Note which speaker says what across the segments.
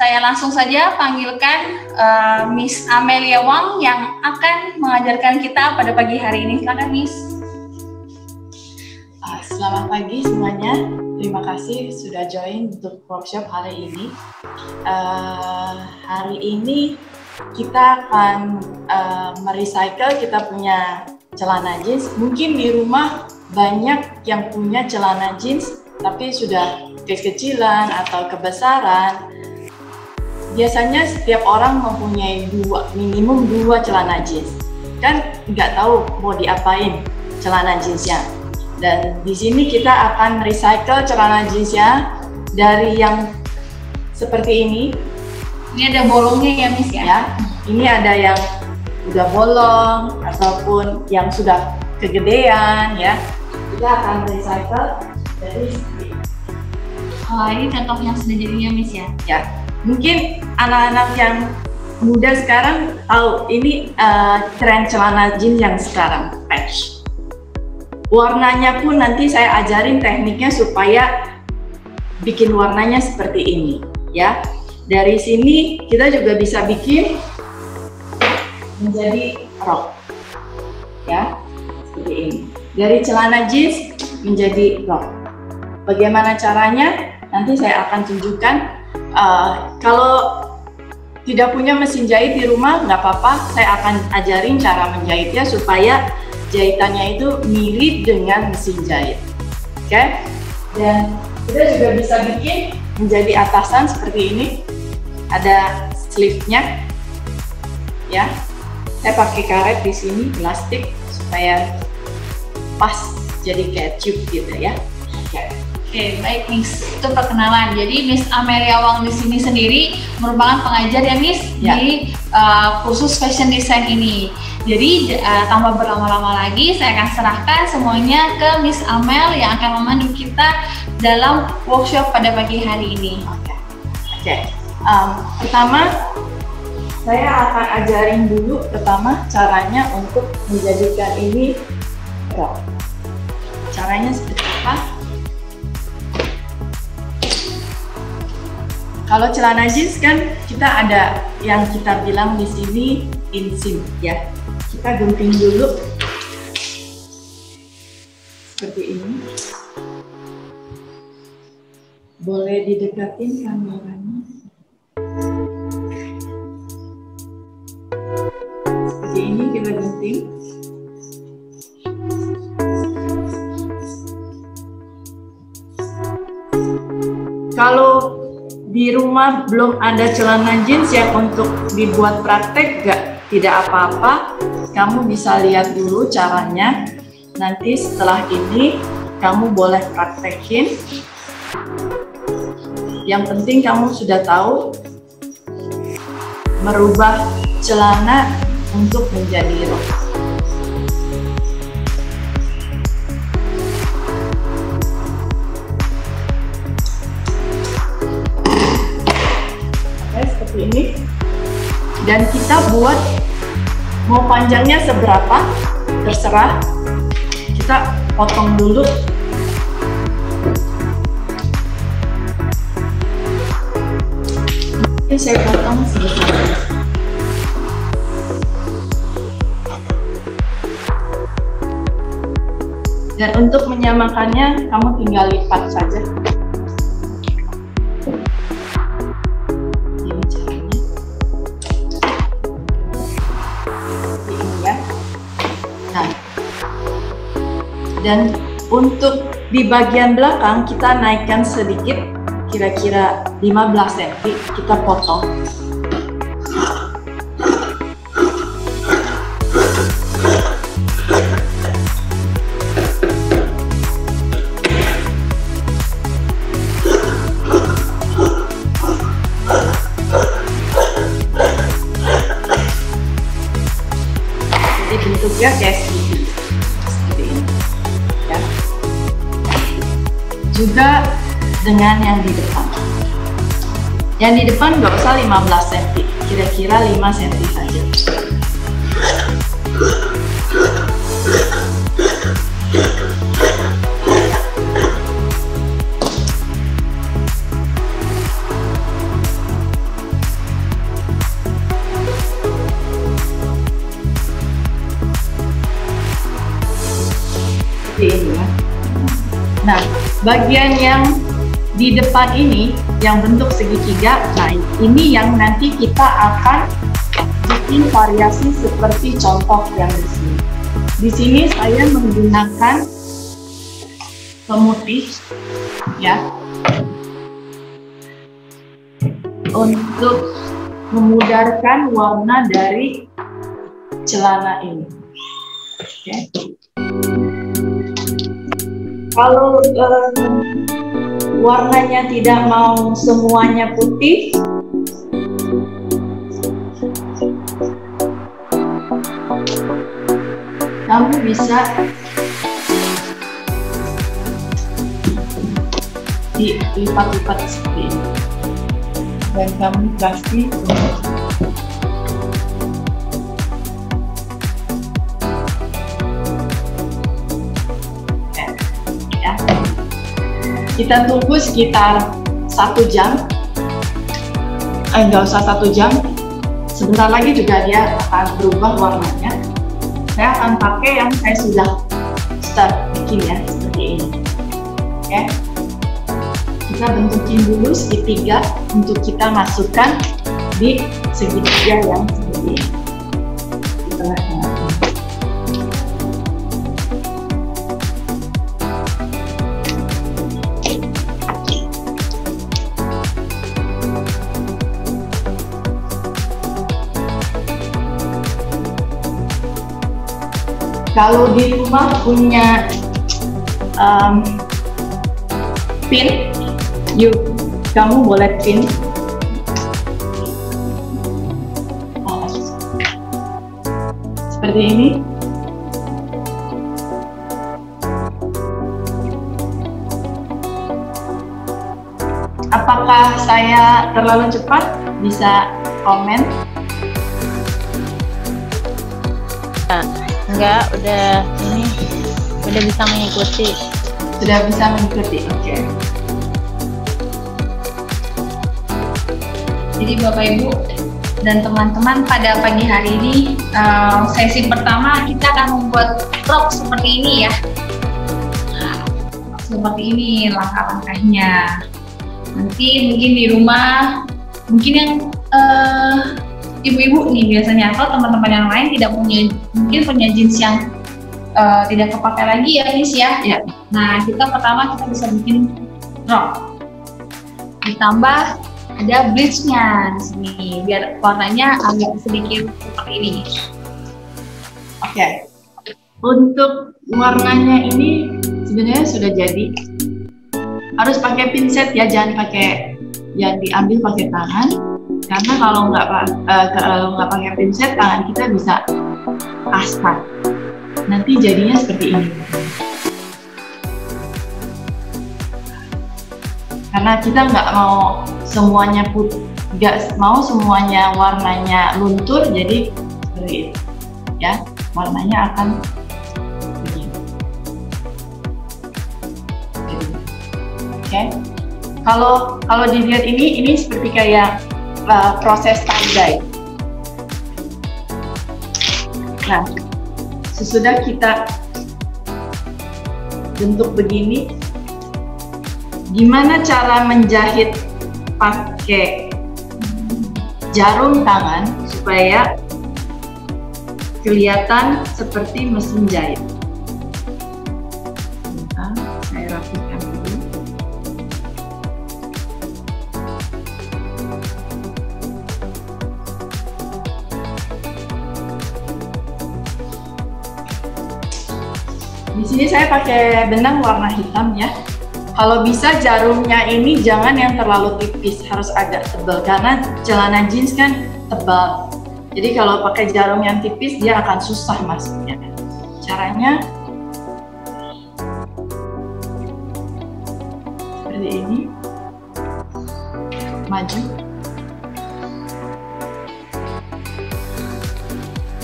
Speaker 1: saya langsung saja panggilkan Miss Amelia Wang yang akan mengajarkan kita pada pagi hari ini. Silakan Miss.
Speaker 2: Selamat pagi semuanya. Terima kasih sudah join untuk workshop hari ini. Hari ini kita akan merecycle kita punya celana jeans. Mungkin di rumah banyak yang punya celana jeans tapi sudah kekecilan atau kebesaran. Biasanya setiap orang mempunyai minimum dua celana jeans. Kan nggak tahu mau diapain celana jeansnya. Dan di sini kita akan recycle celana jeansnya dari yang seperti ini.
Speaker 1: Ini ada bolongnya ya Miss ya?
Speaker 2: Ini ada yang udah bolong ataupun yang sudah kegedean ya. Kita akan recycle dari sini.
Speaker 1: Ini contoh yang sudah jadinya Miss ya?
Speaker 2: Ya, mungkin anak-anak yang muda sekarang tahu ini tren celana jeans yang sekarang patch. Warnanya pun nanti saya ajarin tekniknya supaya bikin warnanya seperti ini ya. Dari sini kita juga bisa bikin menjadi rok ya, seperti ini. Dari celana jeans menjadi rok. Bagaimana caranya? Nanti saya akan tunjukkan. Kalau tidak punya mesin jahit di rumah nggak apa-apa, saya akan ajarin cara menjahitnya supaya jahitannya itu mirip dengan mesin jahit. Oke? Dan kita juga bisa bikin menjadi atasan seperti ini. Ada sleeve-nya. Ya. Saya pakai karet di sini plastik supaya pas jadi kayak tube gitu ya.
Speaker 1: Oke, baik Miss. Itu perkenalan. Jadi Miss Amelia Wang di sini sendiri merupakan pengajar ya Miss di kursus fashion design ini. Jadi tanpa berlama-lama lagi, saya akan serahkan semuanya ke Miss Amel yang akan memandu kita dalam workshop pada pagi hari ini.
Speaker 2: Oke. Pertama, saya akan ajarin dulu pertama caranya untuk menjadikan ini rok. Caranya seperti apa? Kalau celana jeans kan kita ada yang kita bilang di sini inseam ya. Kita gunting dulu seperti ini. Boleh didekatin kameranya. Seperti ini kita gunting. Kalau di rumah belum ada celana jeans yang untuk dibuat praktek, tidak apa-apa. Kamu bisa lihat dulu caranya. Nanti setelah ini kamu boleh praktekin. Yang penting kamu sudah tahu merubah celana untuk menjadi rok. Seperti ini. Dan kita buat mau panjangnya seberapa terserah, kita potong dulu. Ini saya potong sebesar ini. Dan untuk menyamakannya kamu tinggal lipat saja. Dan untuk di bagian belakang kita naikkan sedikit, kira-kira 15 cm, kita potong. Jadi bentuknya kayak segini. Juga dengan yang di depan. Yang di depan nggak usah 15 cm, kira-kira 5 cm saja. seperti ini ya. Nah, bagian yang di depan ini yang bentuk segitiga, nah ini yang nanti kita akan bikin variasi seperti contoh yang di sini. Di sini saya menggunakan pemutih ya untuk memudarkan warna dari celana ini. Oke. Kalau warnanya tidak mau semuanya putih, kamu bisa dilipat-lipat seperti ini dan kamu kasih ya. Kita tunggu sekitar 1 jam, nggak usah 1 jam, sebentar lagi juga dia akan berubah warnanya. Saya akan pakai yang saya sudah start bikin ya, seperti ini. Oke. Kita bentukin dulu segitiga untuk kita masukkan di segitiga yang seperti ini. Di tengah-tengah. Kalau di rumah punya pin, kamu boleh pin. Seperti ini. Apakah saya terlalu cepat? Bisa komen.
Speaker 3: Enggak, udah bisa mengikuti.
Speaker 2: Sudah bisa mengikuti, oke.
Speaker 1: Jadi Bapak Ibu dan teman-teman, pada pagi hari ini sesi pertama kita akan membuat rok seperti ini ya. Nah, seperti ini langkah-langkahnya. Nanti mungkin di rumah, mungkin yang ibu-ibu nih biasanya atau teman-teman yang lain tidak punya jeans yang tidak kepakai lagi ya Miss ya.
Speaker 2: Ya.
Speaker 1: Nah kita bisa bikin rok, ditambah ada bleachnya di sini biar warnanya agak sedikit seperti ini.
Speaker 2: Oke. Untuk warnanya ini sebenarnya sudah jadi. Harus pakai pinset ya, jangan diambil pakai tangan. Karena kalau nggak pakai pinset, tangan kita bisa kasar. Nanti jadinya seperti ini. Karena kita nggak mau semuanya semuanya warnanya luntur, jadi seperti ini. Ya, warnanya akan begini. Oke. Kalau dilihat ini seperti kayak proses tie-dye. Nah, sesudah kita bentuk begini, gimana cara menjahit pakai jarum tangan supaya kelihatan seperti mesin jahit? Nah, saya rapikan dulu. Di sini saya pakai benang warna hitam ya. Kalau bisa jarumnya ini jangan yang terlalu tipis, harus agak tebal karena celana jeans kan tebal. Jadi kalau pakai jarum yang tipis dia akan susah masuknya. Caranya seperti ini, maju.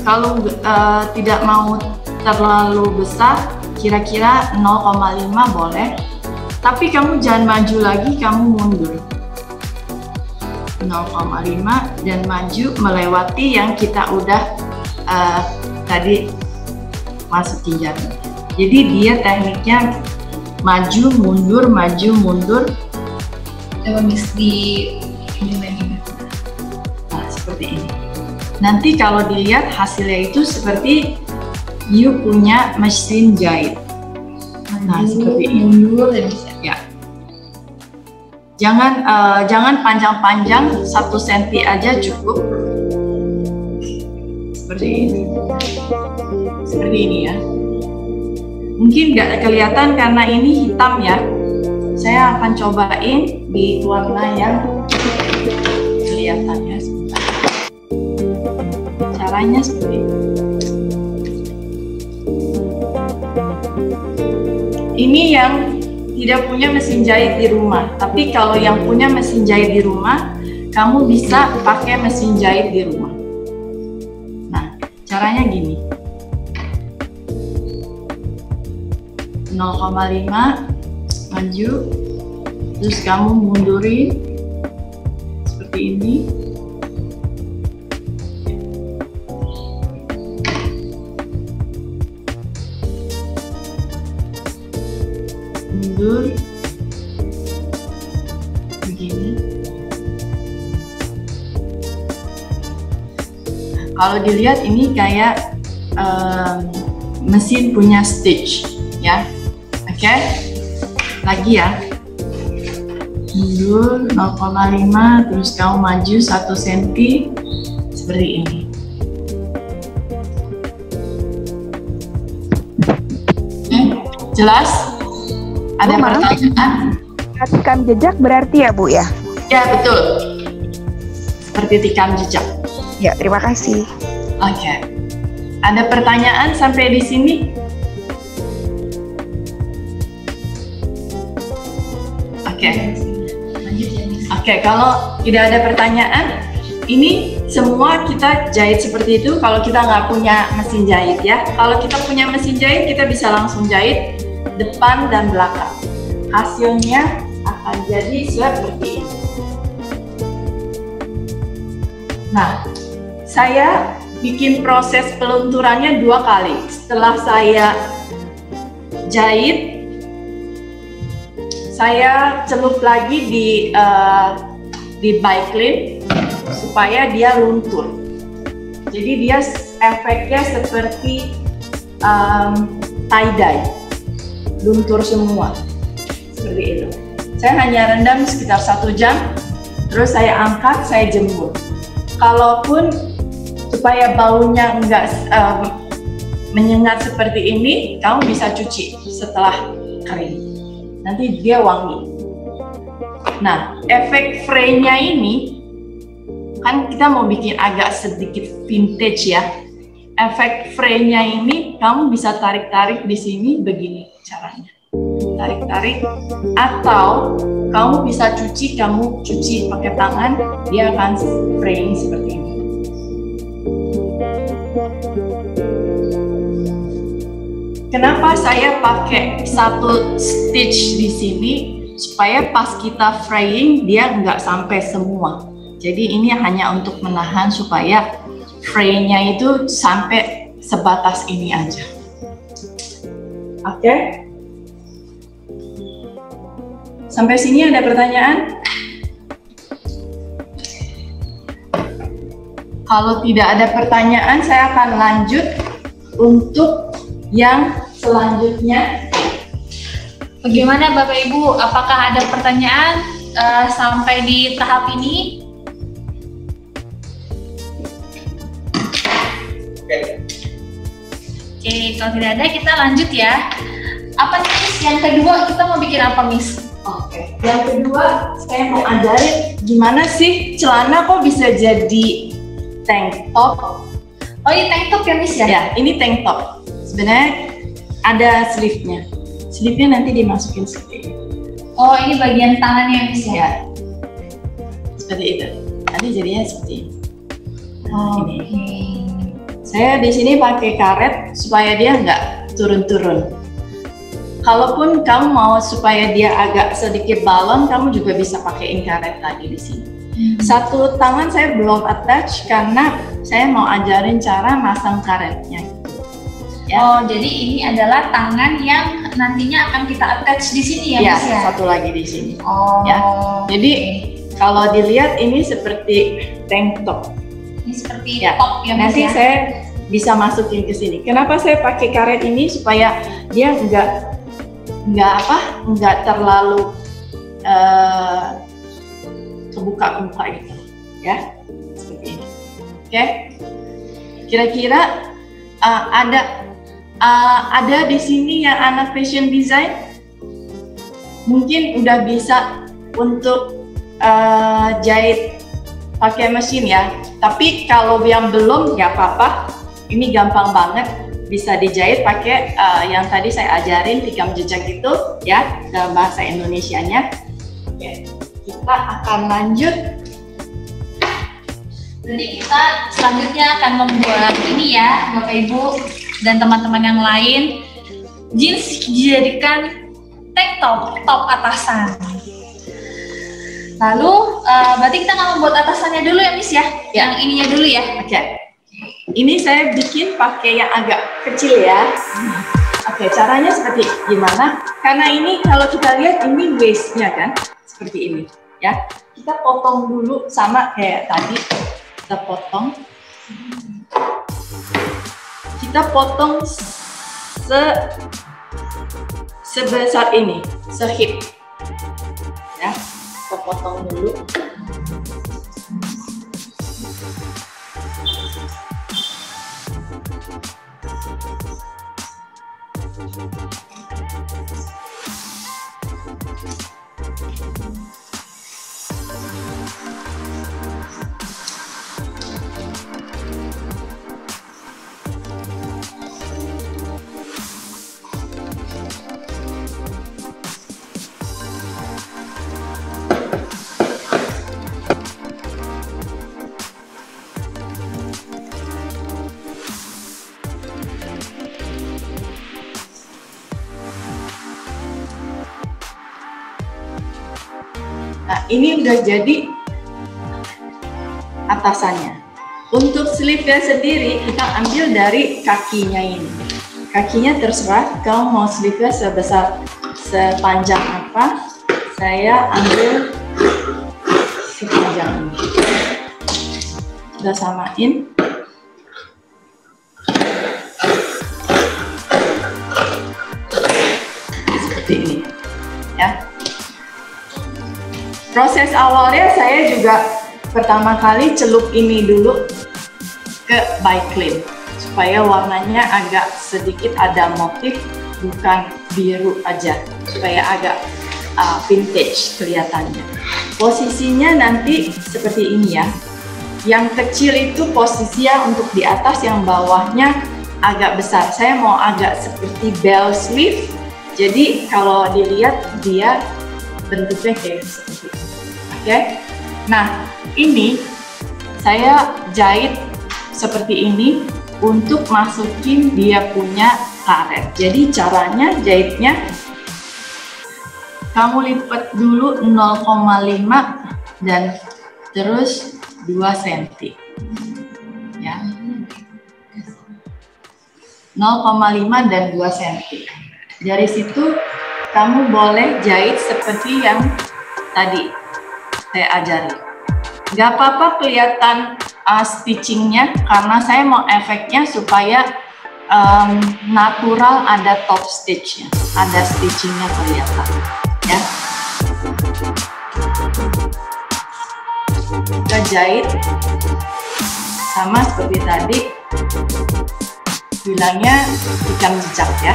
Speaker 2: Kalau tidak mau terlalu besar, kira-kira 0,5 boleh. Tapi kamu jangan maju lagi, kamu mundur 0,5 dan maju melewati yang kita udah tadi masukin jarum. Jadi dia tekniknya maju mundur.
Speaker 1: Coba Miss di ini lagi.
Speaker 2: Nah, seperti ini. Nanti kalau dilihat hasilnya itu seperti you punya mesin jahit. Nah, seperti ini.
Speaker 1: Mundur ya Miss.
Speaker 2: Ya. Jangan panjang-panjang, 1 cm aja cukup. Seperti ini. Seperti ini ya. Mungkin nggak kelihatan karena ini hitam ya. Saya akan cobain di warna yang kelihatan ya. Sebentar. Caranya seperti ini. Ini yang tidak punya mesin jahit di rumah. Tapi kalau yang punya mesin jahit di rumah, kamu bisa pakai mesin jahit di rumah. Nah, caranya gini. 0,5 maju, terus kamu mundurin seperti ini. Mundur begini. Kalau dilihat ini kayak mesin punya stitch ya. Oke, lagi ya. Mundur 0,5, terus kamu maju 1 cm seperti ini. Jelas? Ada pertanyaan?
Speaker 4: Tikam jejak berarti ya Bu ya?
Speaker 2: Ya betul. Seperti tikam jejak.
Speaker 4: Ya, terima kasih.
Speaker 2: Oke. Ada pertanyaan sampai di sini? Oke.
Speaker 1: Lanjut ya Miss.
Speaker 2: Oke, kalau tidak ada pertanyaan, ini semua kita jahit seperti itu kalau kita nggak punya mesin jahit ya. Kalau kita punya mesin jahit, kita bisa langsung jahit depan dan belakang. Hasilnya akan jadi seperti ini. Nah, saya bikin proses pelunturannya 2 kali. Setelah saya jahit, saya celup lagi di bike-link supaya dia luntur. Jadi dia efeknya seperti tie-dye, luntur semua seperti itu. Saya hanya rendam sekitar 1 jam, terus saya angkat, saya jemur. Kalaupun supaya baunya enggak menyengat seperti ini, kamu bisa cuci setelah kering. Nanti dia wangi. Nah, efek fray-nya ini kan kita mau bikin agak sedikit vintage ya. Efek fray-nya ini kamu bisa tarik-tarik di sini begini caranya. Tarik-tarik, atau kamu bisa cuci, kamu cuci pakai tangan, dia akan fraying seperti ini. Kenapa saya pakai 1 stitch di sini? Supaya pas kita fraying dia nggak sampai semua. Jadi ini hanya untuk menahan supaya fray-nya itu sampai sebatas ini aja. Oke? Sampai sini ada pertanyaan? Kalau tidak ada pertanyaan, saya akan lanjut untuk yang selanjutnya.
Speaker 1: Bagaimana Bapak Ibu? Apakah ada pertanyaan sampai di tahap ini? Oke, kalau tidak ada kita lanjut ya. Apa nih Miss? Yang kedua kita mau bikin apa Miss?
Speaker 2: Oke. Yang kedua, saya mau ajarin gimana sih celana kok bisa jadi tank top.
Speaker 1: Oh ini tank top ya Miss ya?
Speaker 2: Ya, ini tank top. Sebenarnya ada sleeve-nya. Sleeve-nya nanti dimasukin seperti ini.
Speaker 1: Oh ini bagian tangannya Miss ya?
Speaker 2: Ya. Seperti itu. Nanti jadinya seperti ini.
Speaker 1: Oh,
Speaker 2: ini.
Speaker 1: oke.
Speaker 2: Saya di sini pakai karet supaya dia nggak turun-turun. Kalaupun kamu mau supaya dia agak sedikit balon, kamu juga bisa pakaiin karet lagi di sini. Satu tangan saya belum attach karena saya mau ajarin cara masang karetnya. Ya.
Speaker 1: Oh, jadi ini adalah tangan yang nantinya akan kita attach di sini ya,
Speaker 2: Ya,
Speaker 1: Miss ya?
Speaker 2: satu lagi di sini.
Speaker 1: Oh.
Speaker 2: Ya. Jadi kalau dilihat ini seperti tank top.
Speaker 1: Ini seperti
Speaker 2: Ya.
Speaker 1: top ya, Miss
Speaker 2: Nanti
Speaker 1: ya?
Speaker 2: saya bisa masukin ke sini. Kenapa saya pakai karet ini supaya dia nggak terlalu kebuka gitu, ya, seperti ini. Oke. Kira-kira ada di sini yang anak fashion design mungkin udah bisa untuk jahit pakai mesin ya. Tapi kalau yang belum nggak apa-apa, ini gampang banget bisa dijahit pakai yang tadi saya ajarin tikam jejak itu ya dalam bahasa Indonesianya. Oke, kita akan lanjut.
Speaker 1: Jadi kita selanjutnya akan membuat ini ya, Bapak Ibu dan teman-teman yang lain, jeans dijadikan tank top, top atasan. Lalu berarti kita nggak membuat atasannya dulu ya, Miss ya? Yang ininya dulu ya.
Speaker 2: Oke. Ini saya bikin pakai yang agak kecil ya. Oke, caranya seperti gimana? Karena ini kalau kita lihat ini waist-nya kan, seperti ini ya. Kita potong dulu sama kayak tadi. Kita potong sebesar ini, sehip ya. Kita potong dulu. Nah, ini udah jadi atasannya. Untuk sleeve-nya sendiri kita ambil dari kakinya ini. Kakinya terserah, kalau mau sleeve-nya sepanjang apa, saya ambil sepanjang ini. Udah samain. Seperti ini, ya. Proses awalnya saya juga pertama kali celup ini dulu ke biclean supaya warnanya agak sedikit ada motif, bukan biru aja, supaya agak vintage kelihatannya. Posisinya nanti seperti ini ya. Yang kecil itu posisinya untuk di atas, yang bawahnya agak besar. Saya mau agak seperti bell sleeve. Jadi kalau dilihat dia bentuknya kayak seperti ini. Oke. Nah, ini saya jahit seperti ini untuk masukin dia punya karet. Jadi caranya jahitnya kamu lipat dulu 0,5 dan terus 2 cm. Ya. 0,5 dan 2 cm. Dari situ kamu boleh jahit seperti yang tadi saya ajari. Gak apa-apa kelihatan stitchingnya, karena saya mau efeknya supaya natural, ada top stitchnya, ada stitchingnya kelihatan ya. Kita jahit sama seperti tadi, bilangnya tikam jejak ya.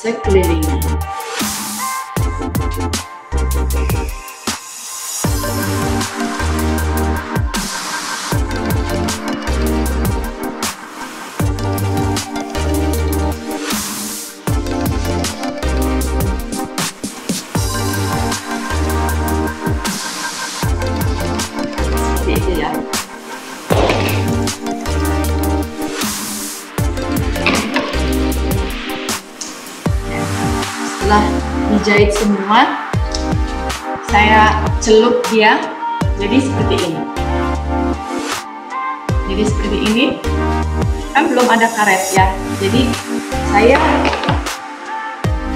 Speaker 2: Sekelilingnya. Seperti itu ya. Setelah dijahit semua, saya celup dia jadi seperti ini. Jadi seperti ini, kan belum ada karet ya. Jadi saya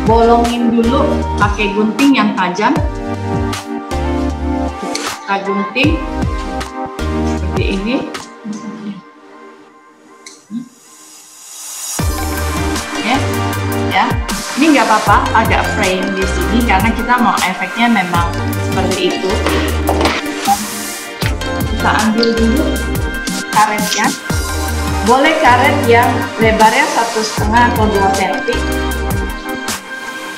Speaker 2: bolongin dulu pakai gunting yang tajam. Kita gunting seperti ini. Ya, ini nggak apa-apa ada frame di sini karena kita mau efeknya memang seperti itu. Kita ambil dulu karetnya. Boleh karet yang lebarnya 1,5 atau 2 cm.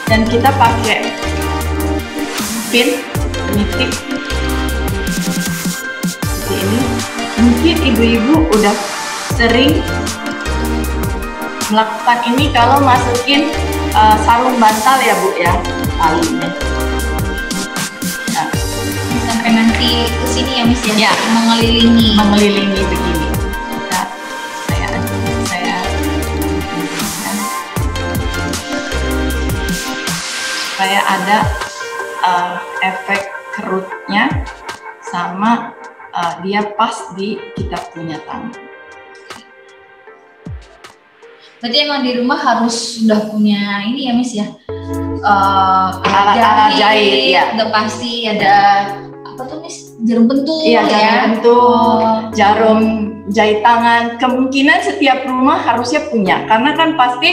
Speaker 2: Dan kita pakai pin nitik seperti ini. Mungkin ibu-ibu udah sering melakukan ini kalau masukin sarung bantal ya Bu ya, talinya. Nah,
Speaker 1: Sampai nanti ke sini ya Miss
Speaker 2: Ya.
Speaker 1: ya,
Speaker 2: mengelilingi begini. Nah, saya supaya ada efek kerutnya sama dia pas di kita punya tangan.
Speaker 1: Berarti emang di rumah harus sudah punya ini ya Miss ya,
Speaker 2: Alat jahit, ya.
Speaker 1: Udah pasti ada apa tuh Miss, jarum pentul
Speaker 2: Iya, jarum
Speaker 1: ya.
Speaker 2: pentul, jarum jahit tangan. Kemungkinan setiap rumah harusnya punya, karena kan pasti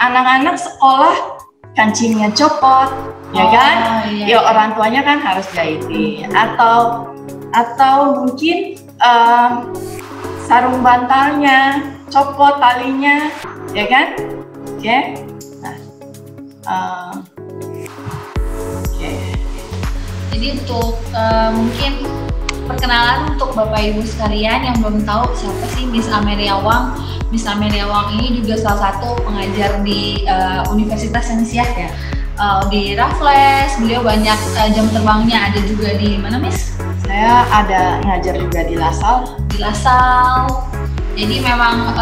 Speaker 2: anak-anak sekolah kancingnya copot, ya kan? Ya
Speaker 1: Iya.
Speaker 2: orang tuanya kan harus jahitin. Atau mungkin sarung bantalnya copot talinya, ya kan? Oke. Nah, oke.
Speaker 1: Jadi untuk mungkin perkenalan untuk Bapak Ibu sekalian yang belum tahu siapa sih Miss Amelia Wang. Miss Amelia Wang ini juga salah satu pengajar di Universitas Miss ya. Di Raffles, beliau banyak jam terbangnya, ada juga di mana Miss?
Speaker 2: Saya ada ngajar juga di LaSalle.
Speaker 1: Di LaSalle. Jadi memang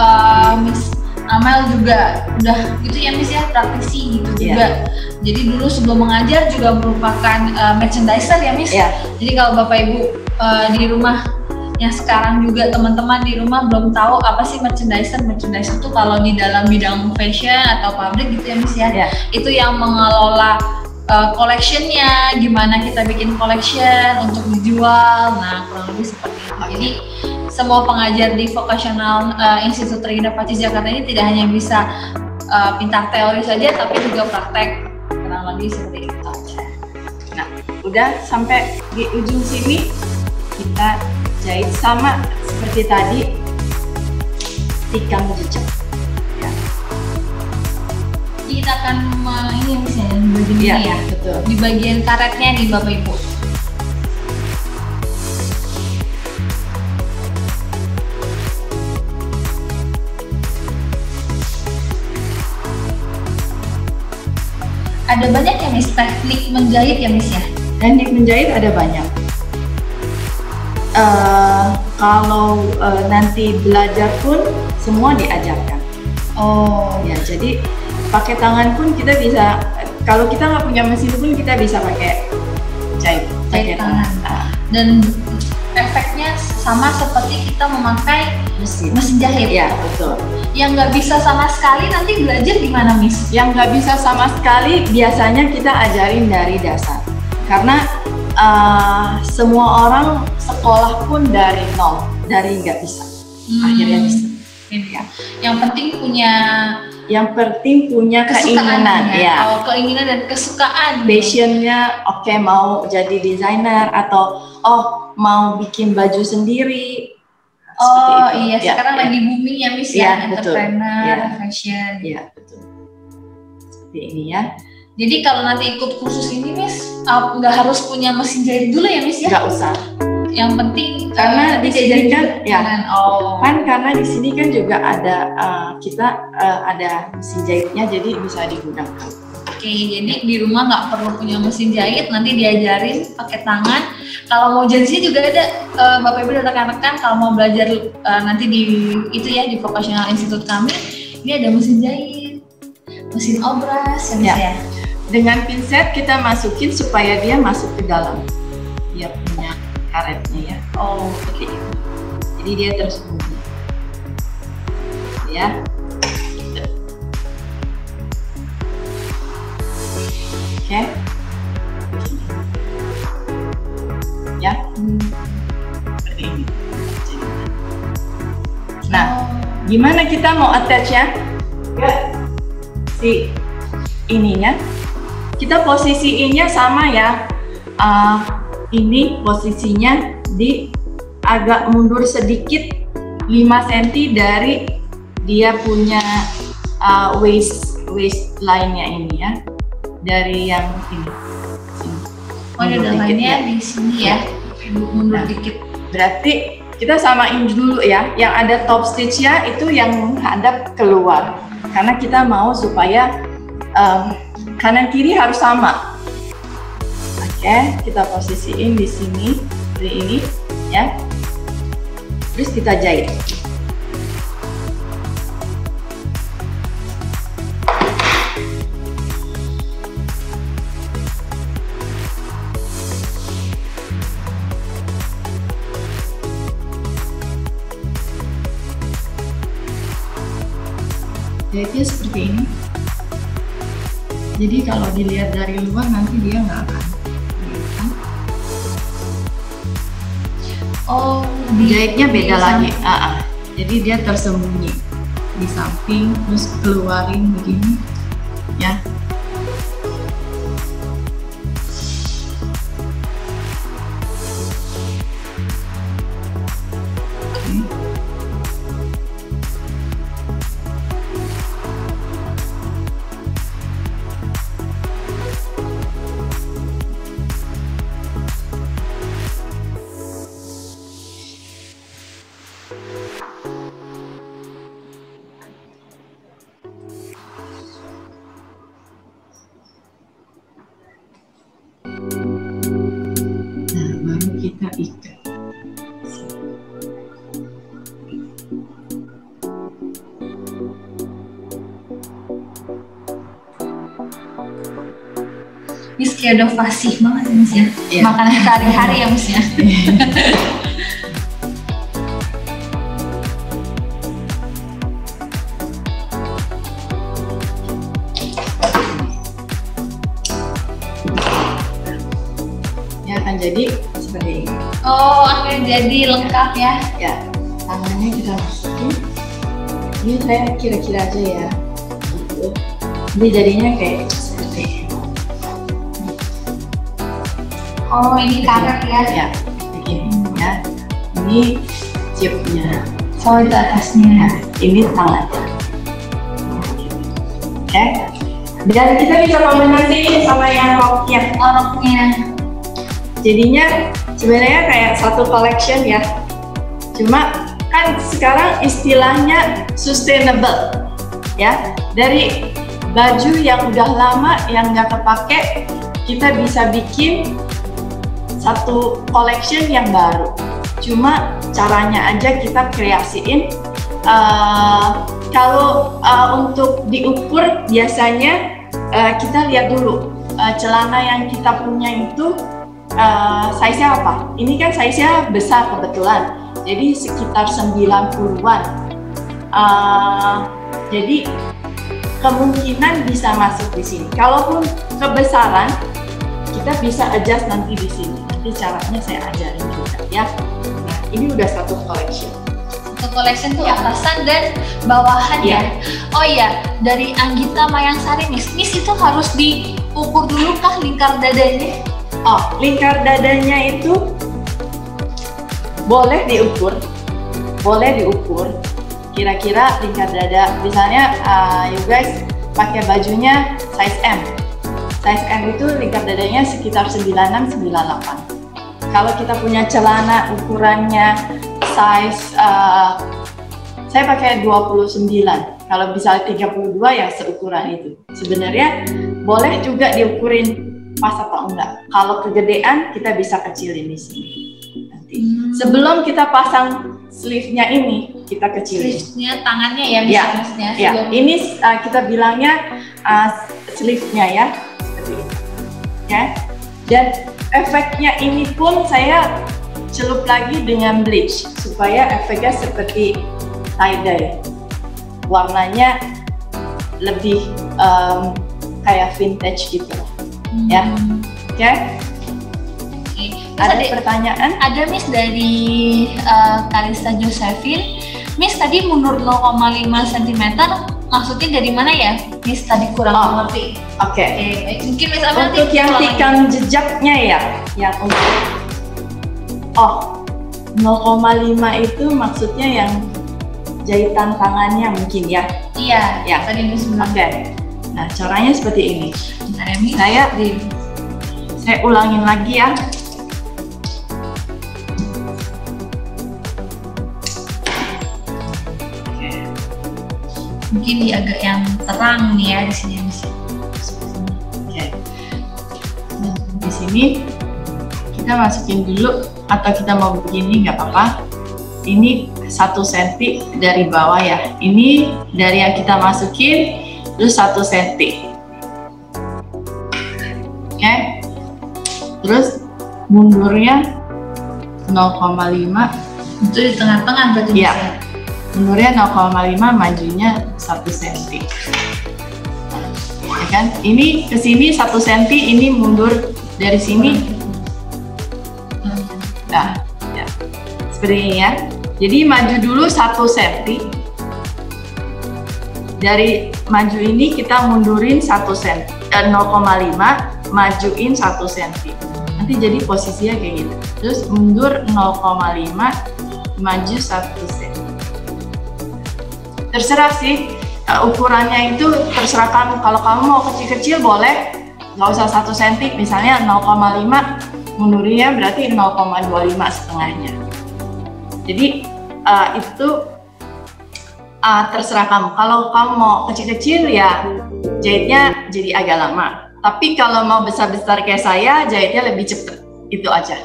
Speaker 1: Miss Amel juga udah gitu ya Miss ya, praktisi gitu juga. Jadi dulu sebelum mengajar juga merupakan merchandiser ya Miss. Jadi kalau Bapak Ibu di rumah yang sekarang juga teman-teman di rumah belum tahu apa sih merchandiser itu kalau di dalam bidang fashion atau pabrik gitu ya Miss ya. Itu yang mengelola collectionnya, gimana kita bikin collection untuk dijual. Nah kurang lebih seperti itu. Jadi semua pengajar di Vocational Institute Terindah Jakarta ini tidak hanya bisa pintar teori saja, tapi juga praktek, kurang lebih seperti itu.
Speaker 2: Nah, udah sampai di ujung sini kita jahit sama seperti tadi, tikam jejak. Ya.
Speaker 1: Jadi kita akan ini misalnya di bagian ini ya,
Speaker 2: betul.
Speaker 1: di bagian karetnya nih Bapak Ibu. Ada banyak ya Miss teknik menjahit ya Miss ya?
Speaker 2: Teknik menjahit ada banyak. Kalau nanti belajar pun semua diajarkan.
Speaker 1: Oh
Speaker 2: Ya, jadi pakai tangan pun kita bisa. Kalau kita nggak punya mesin pun kita bisa pakai jahit pakai
Speaker 1: tangan. Dan efeknya sama seperti kita memakai mesin jahit.
Speaker 2: Ya, betul.
Speaker 1: Yang nggak bisa sama sekali nanti belajar gimana Miss?
Speaker 2: Yang nggak bisa sama sekali biasanya kita ajarin dari dasar. Karena semua orang sekolah pun dari nol, dari nggak bisa. Akhirnya bisa.
Speaker 1: Ya. Yang penting punya
Speaker 2: keinginan, ya.
Speaker 1: Keinginan dan kesukaan.
Speaker 2: Passionnya, oke, mau jadi desainer atau mau bikin baju sendiri.
Speaker 1: Iya, sekarang lagi booming ya Miss ya, entrepreneur, fashion.
Speaker 2: Iya, betul. Seperti ini ya.
Speaker 1: Jadi kalau nanti ikut kursus ini Miss, nggak harus punya mesin jahit dulu ya Miss ya?
Speaker 2: Nggak usah.
Speaker 1: Yang penting
Speaker 2: Karena di sini kan,
Speaker 1: kan
Speaker 2: karena di sini kan juga ada kita ada mesin jahitnya, jadi bisa digunakan.
Speaker 1: Oke, jadi di rumah nggak perlu punya mesin jahit, nanti diajarin pakai tangan. Kalau mau jadi sini juga ada Bapak Ibu dan rekan-rekan, kalau mau belajar nanti di itu ya di Vocational Institute kami, ini ada mesin jahit, mesin obras ya.
Speaker 2: Dengan pinset kita masukin supaya dia masuk ke dalam. Dia punya karetnya ya.
Speaker 1: Oh,
Speaker 2: Seperti itu. Jadi dia tersembunyi. ya. Oke. Ya. Seperti ini. Nah, gimana kita mau attach-nya ke si ininya? Kita posisiinnya sama ya. Ini posisinya di agak mundur sedikit 5 cm dari dia punya waistline-nya ini ya. Dari yang ini.
Speaker 1: Oh, ada lainnya di sini ya. Mundur
Speaker 2: Nah,
Speaker 1: dikit.
Speaker 2: Berarti kita samain dulu ya. Yang ada top stitch-nya itu yang menghadap keluar. Karena kita mau supaya kanan kiri harus sama. Oke, kita posisiin di sini, seperti ini ya. Terus kita jahit. Jahitnya seperti ini. Jadi kalau dilihat dari luar nanti dia nggak akan kelihatan.
Speaker 1: Oh,
Speaker 2: Jahitnya beda lagi.
Speaker 1: samping.
Speaker 2: Jadi dia tersembunyi di samping, terus keluarin begini, ya. Oke. Nah, baru kita ikat.
Speaker 1: Ini kayak udah fasih banget Miss ya.
Speaker 2: Iya.
Speaker 1: Makanan sehari-hari ya Miss ya.
Speaker 2: Ya akan jadi seperti ini.
Speaker 1: Oh, akhirnya jadi lengkap ya.
Speaker 2: Ya, tangannya kita masukin. Ini saya kira-kira aja ya. Gitu. Jadi jadinya kayak seperti ini.
Speaker 1: Oh, ini karet ya.
Speaker 2: Ya, begini ya. Ini chipnya.
Speaker 1: Oh, itu atasnya.
Speaker 2: Nah, ini tangannya. Oke. Dan kita bisa kombinasiin sama yang roknya.
Speaker 1: Oroknya.
Speaker 2: Jadinya sebenarnya kayak satu collection ya. Cuma kan sekarang istilahnya sustainable ya. Dari baju yang udah lama yang nggak kepake, kita bisa bikin satu collection yang baru. Cuma caranya aja kita kreasiin. Kalau untuk diukur biasanya kita lihat dulu celana yang kita punya itu size-nya apa. Ini kan size-nya besar kebetulan, jadi sekitar 90-an. Jadi kemungkinan bisa masuk di sini. Kalaupun kebesaran, kita bisa adjust nanti di sini. Nanti caranya saya ajarin juga ya. Nah, ini udah satu collection.
Speaker 1: Satu collection tuh
Speaker 2: Ya.
Speaker 1: atasan dan bawahan
Speaker 2: Ya.
Speaker 1: ya. Oh iya, dari Anggita Mayangsari Miss itu harus diukur dulu kah lingkar dadanya?
Speaker 2: Oh, lingkar dadanya itu boleh diukur. Kira-kira lingkar dada, misalnya you guys pakai bajunya size M. Size M itu lingkar dadanya sekitar 96-98. Kalau kita punya celana ukurannya size saya pakai 29. Kalau misalnya 32 ya seukuran itu. Sebenarnya boleh juga diukurin pas apa enggak. Kalau kegedean kita bisa kecilin di sini. Nanti sebelum kita pasang sleeve-nya ini kita kecilin.
Speaker 1: Sleeve-nya tangannya ya
Speaker 2: Ya,
Speaker 1: Miss-nya.
Speaker 2: ya. Ini kita bilangnya sleeve-nya ya. Seperti ini. Ya. Dan efeknya ini pun saya celup lagi dengan bleach supaya efeknya seperti tie-dye. warnanya lebih kayak vintage gitu loh. Ya, oke. Ada pertanyaan?
Speaker 1: Ada Miss dari Kalista Josephine. Miss tadi mundur 0,5 cm, maksudnya dari mana ya? Miss tadi kurang mengerti.
Speaker 2: Oke.
Speaker 1: Baik. Mungkin Miss Amel
Speaker 2: Untuk yang tikam jejaknya ya, yang untuk 0,5 itu maksudnya yang jahitan tangannya mungkin ya?
Speaker 1: Iya,
Speaker 2: Ya.
Speaker 1: tadi Miss bilang.
Speaker 2: Oke. Nah, caranya seperti ini.
Speaker 1: Bentar ya, Miss.
Speaker 2: Saya ulangin lagi ya.
Speaker 1: Mungkin di agak yang terang nih ya di sini Miss.
Speaker 2: Oke. Di sini kita masukin dulu, atau kita mau begini nggak apa-apa. Ini 1 cm dari bawah ya. Ini dari yang kita masukin terus 1 cm. Oke. Terus mundurnya 0,5.
Speaker 1: Itu di tengah-tengah berarti
Speaker 2: Iya.
Speaker 1: Miss ya?
Speaker 2: Mundurnya 0,5, majunya 1 cm. Ya kan? Ini ke sini 1 cm, ini mundur dari sini. Nah, ya. Seperti ini ya. Jadi maju dulu 1 cm. Dari maju ini kita mundurin 1 cm, 0,5, majuin 1 cm. Nanti jadi posisinya kayak gitu. Terus mundur 0,5, maju 1 cm. Terserah sih, ukurannya itu terserah kamu. Kalau kamu mau kecil-kecil boleh, nggak usah 1 cm, misalnya 0,5, mundurnya berarti 0,25 setengahnya. Jadi itu terserah kamu. Kalau kamu mau kecil-kecil ya jahitnya jadi agak lama. Tapi kalau mau besar-besar kayak saya, jahitnya lebih cepet, itu aja.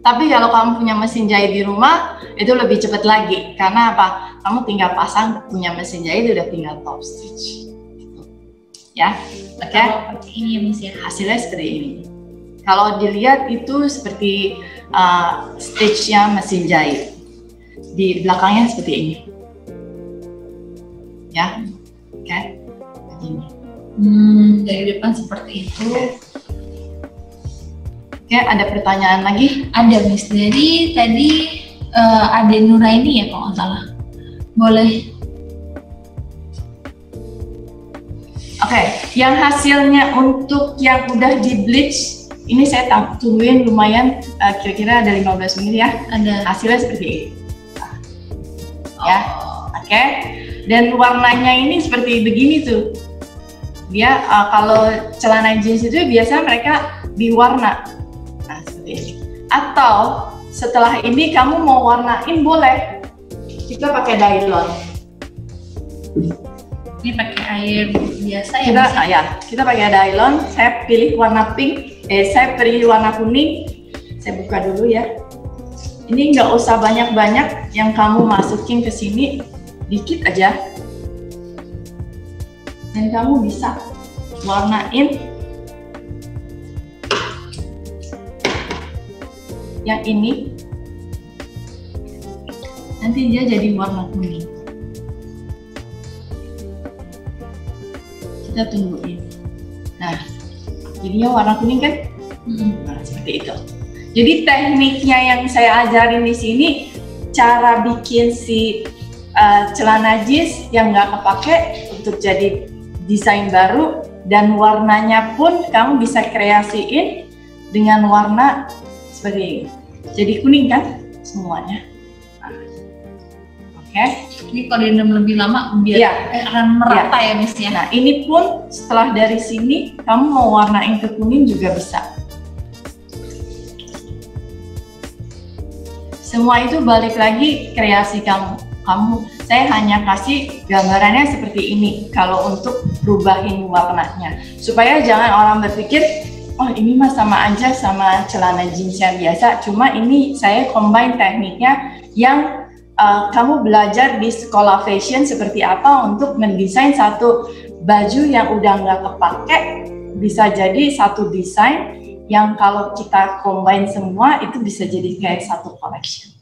Speaker 2: Tapi kalau kamu punya mesin jahit di rumah, itu lebih cepat lagi. Karena apa? Kamu tinggal pasang, punya mesin jahit udah tinggal top stitch. Gitu. Ya, oke?
Speaker 1: Seperti ini ya Miss ya.
Speaker 2: Hasilnya seperti ini. Kalau dilihat itu seperti stitchnya mesin jahit. Di belakangnya seperti ini. Ya, oke? Begini.
Speaker 1: Dari depan seperti itu.
Speaker 2: Oke, ada pertanyaan lagi?
Speaker 1: Ada Miss, dari tadi ada Nuraini ya kalau nggak salah. Boleh.
Speaker 2: Oke, yang hasilnya untuk yang udah di bleach, ini saya tungguin lumayan, kira-kira ada 15 menit ya.
Speaker 1: Ada.
Speaker 2: Hasilnya seperti ini. Ya, oke. Dan warnanya ini seperti begini tuh. Dia kalau celana jeans itu biasa mereka diwarna. Nah, seperti ini. Atau setelah ini kamu mau warnain boleh. Kita pakai nylon.
Speaker 1: Ini pakai air biasa ya?
Speaker 2: Kita pakai nylon. Saya pilih warna pink. Saya pilih warna kuning. Saya buka dulu ya. Ini nggak usah banyak-banyak yang kamu masukin ke sini, dikit aja. Dan kamu bisa warnain yang ini. Nanti dia jadi warna kuning. Kita tungguin. Nah, jadinya warna kuning kan? Nah, seperti itu. Jadi tekniknya yang saya ajarin di sini, cara bikin si celana jeans yang nggak kepake untuk jadi desain baru, dan warnanya pun kamu bisa kreasiin dengan warna seperti ini. Jadi kuning kan semuanya. Oke.
Speaker 1: Ini kalau direndam lebih lama biar akan merata ya Miss ya.
Speaker 2: Nah, ini pun setelah dari sini kamu mau warnain ke kuning juga bisa. Semua itu balik lagi kreasi kamu. Saya hanya kasih gambarannya seperti ini kalau untuk perubahin warnanya. Supaya jangan orang berpikir, oh ini mah sama aja sama celana jeans yang biasa. Cuma ini saya combine tekniknya yang kamu belajar di sekolah fashion seperti apa untuk mendesain satu baju yang udah nggak kepake, bisa jadi satu desain yang kalau kita combine semua itu bisa jadi kayak satu collection.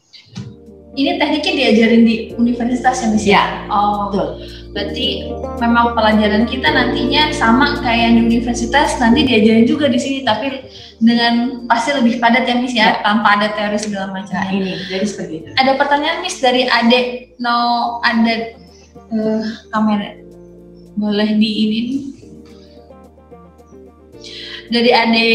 Speaker 1: ini tekniknya diajarin di universitas ya, Miss?
Speaker 2: Ya,
Speaker 1: Oh,
Speaker 2: betul.
Speaker 1: berarti memang pelajaran kita nantinya sama kayak di universitas, nanti diajarin juga di sini, tapi dengan pasti lebih padat ya, Miss ya, tanpa ada teori segala macam.
Speaker 2: Nah, ini jadi seperti itu.
Speaker 1: Ada pertanyaan, Miss, dari Ade kamera boleh di ini dari Ade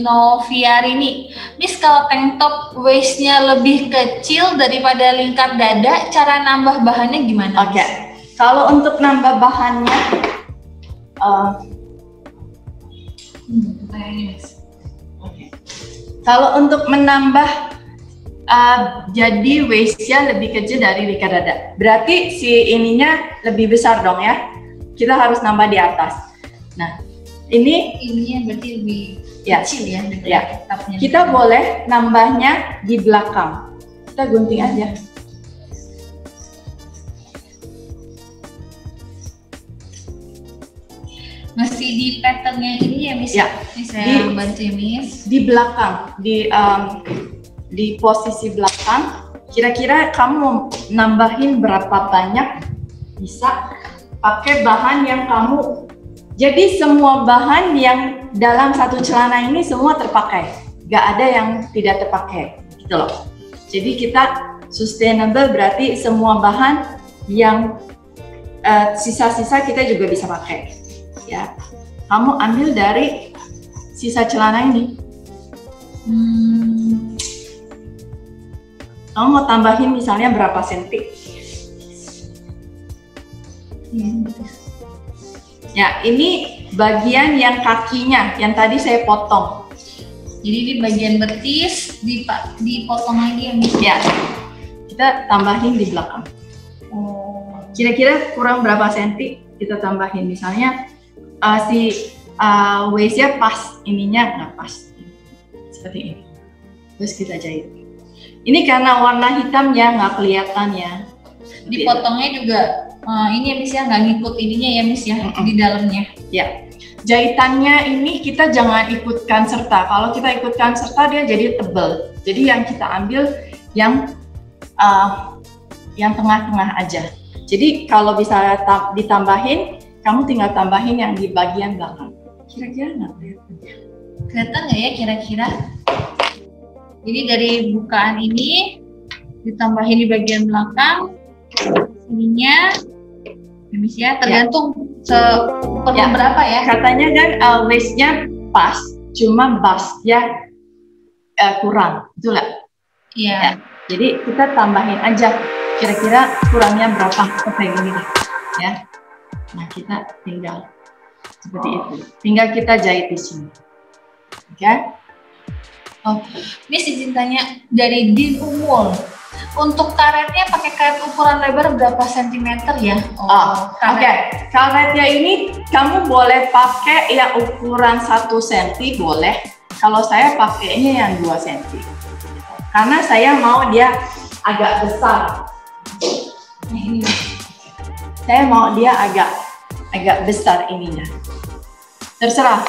Speaker 1: Noviarini. Miss, kalau tank top waist-nya lebih kecil daripada lingkar dada, cara nambah bahannya gimana?
Speaker 2: Oke, kalau untuk nambah bahannya, kalau untuk menambah jadi waist-nya lebih kecil dari lingkar dada, berarti si ininya lebih besar dong ya. Kita harus nambah di atas. Nah,
Speaker 1: ininya berarti lebih kecil ya.
Speaker 2: Ya. Kita boleh nambahnya di belakang. Kita gunting aja.
Speaker 1: Masih di patternnya ini ya, Miss?
Speaker 2: Ya.
Speaker 1: Ini saya bantu ya, Miss.
Speaker 2: Di belakang, di posisi belakang. Kira-kira kamu mau nambahin berapa banyak? Bisa pakai bahan yang kamu. Jadi semua bahan yang dalam satu celana ini semua terpakai. Gak ada yang tidak terpakai, gitu loh. Jadi kita sustainable berarti semua bahan yang sisa-sisa kita juga bisa pakai. Ya, kamu ambil dari sisa celana ini. Kamu mau tambahin misalnya berapa senti? Ya, ini bagian yang kakinya, yang tadi saya potong.
Speaker 1: Jadi di bagian betis dipotong lagi ya, Miss?
Speaker 2: Ya, kita tambahin di belakang. Kira-kira kurang berapa senti? Kita tambahin misalnya si waist-nya pas, ininya nggak pas, seperti ini. Terus kita jahit. Ini karena warna hitamnya nggak kelihatan ya.
Speaker 1: Dipotongnya juga ini ya, Miss ya, nggak ngikut ininya ya, Miss ya, di dalamnya.
Speaker 2: Ya, jahitannya ini kita jangan ikutkan serta. Kalau kita ikutkan serta dia jadi tebal. Jadi yang kita ambil yang tengah-tengah aja. Jadi kalau bisa ditambahin, kamu tinggal tambahin yang di bagian belakang. Kira-kira nggak kelihatan?
Speaker 1: Kelihatan nggak ya kira-kira? Jadi dari bukaan ini ditambahin di bagian belakang, ininya, Miss ya, tergantung seperlu berapa ya.
Speaker 2: Katanya kan waist-nya pas, cuma bust-nya kurang, betul nggak?
Speaker 1: Iya.
Speaker 2: Ya, jadi kita tambahin aja, kira-kira kurangnya berapa, kayak gini deh, ya. Nah, kita tinggal seperti itu. Tinggal kita jahit di sini. Oke?
Speaker 1: Oh, Miss izin tanya dari Din Umul. Untuk karetnya pakai karet ukuran lebar berapa sentimeter ya?
Speaker 2: Oke. Karetnya ini kamu boleh pakai yang ukuran 1 cm boleh. Kalau saya pakainya yang 2 cm. Karena saya mau dia agak besar. Nah, ini. Saya mau dia agak besar ininya. Terserah.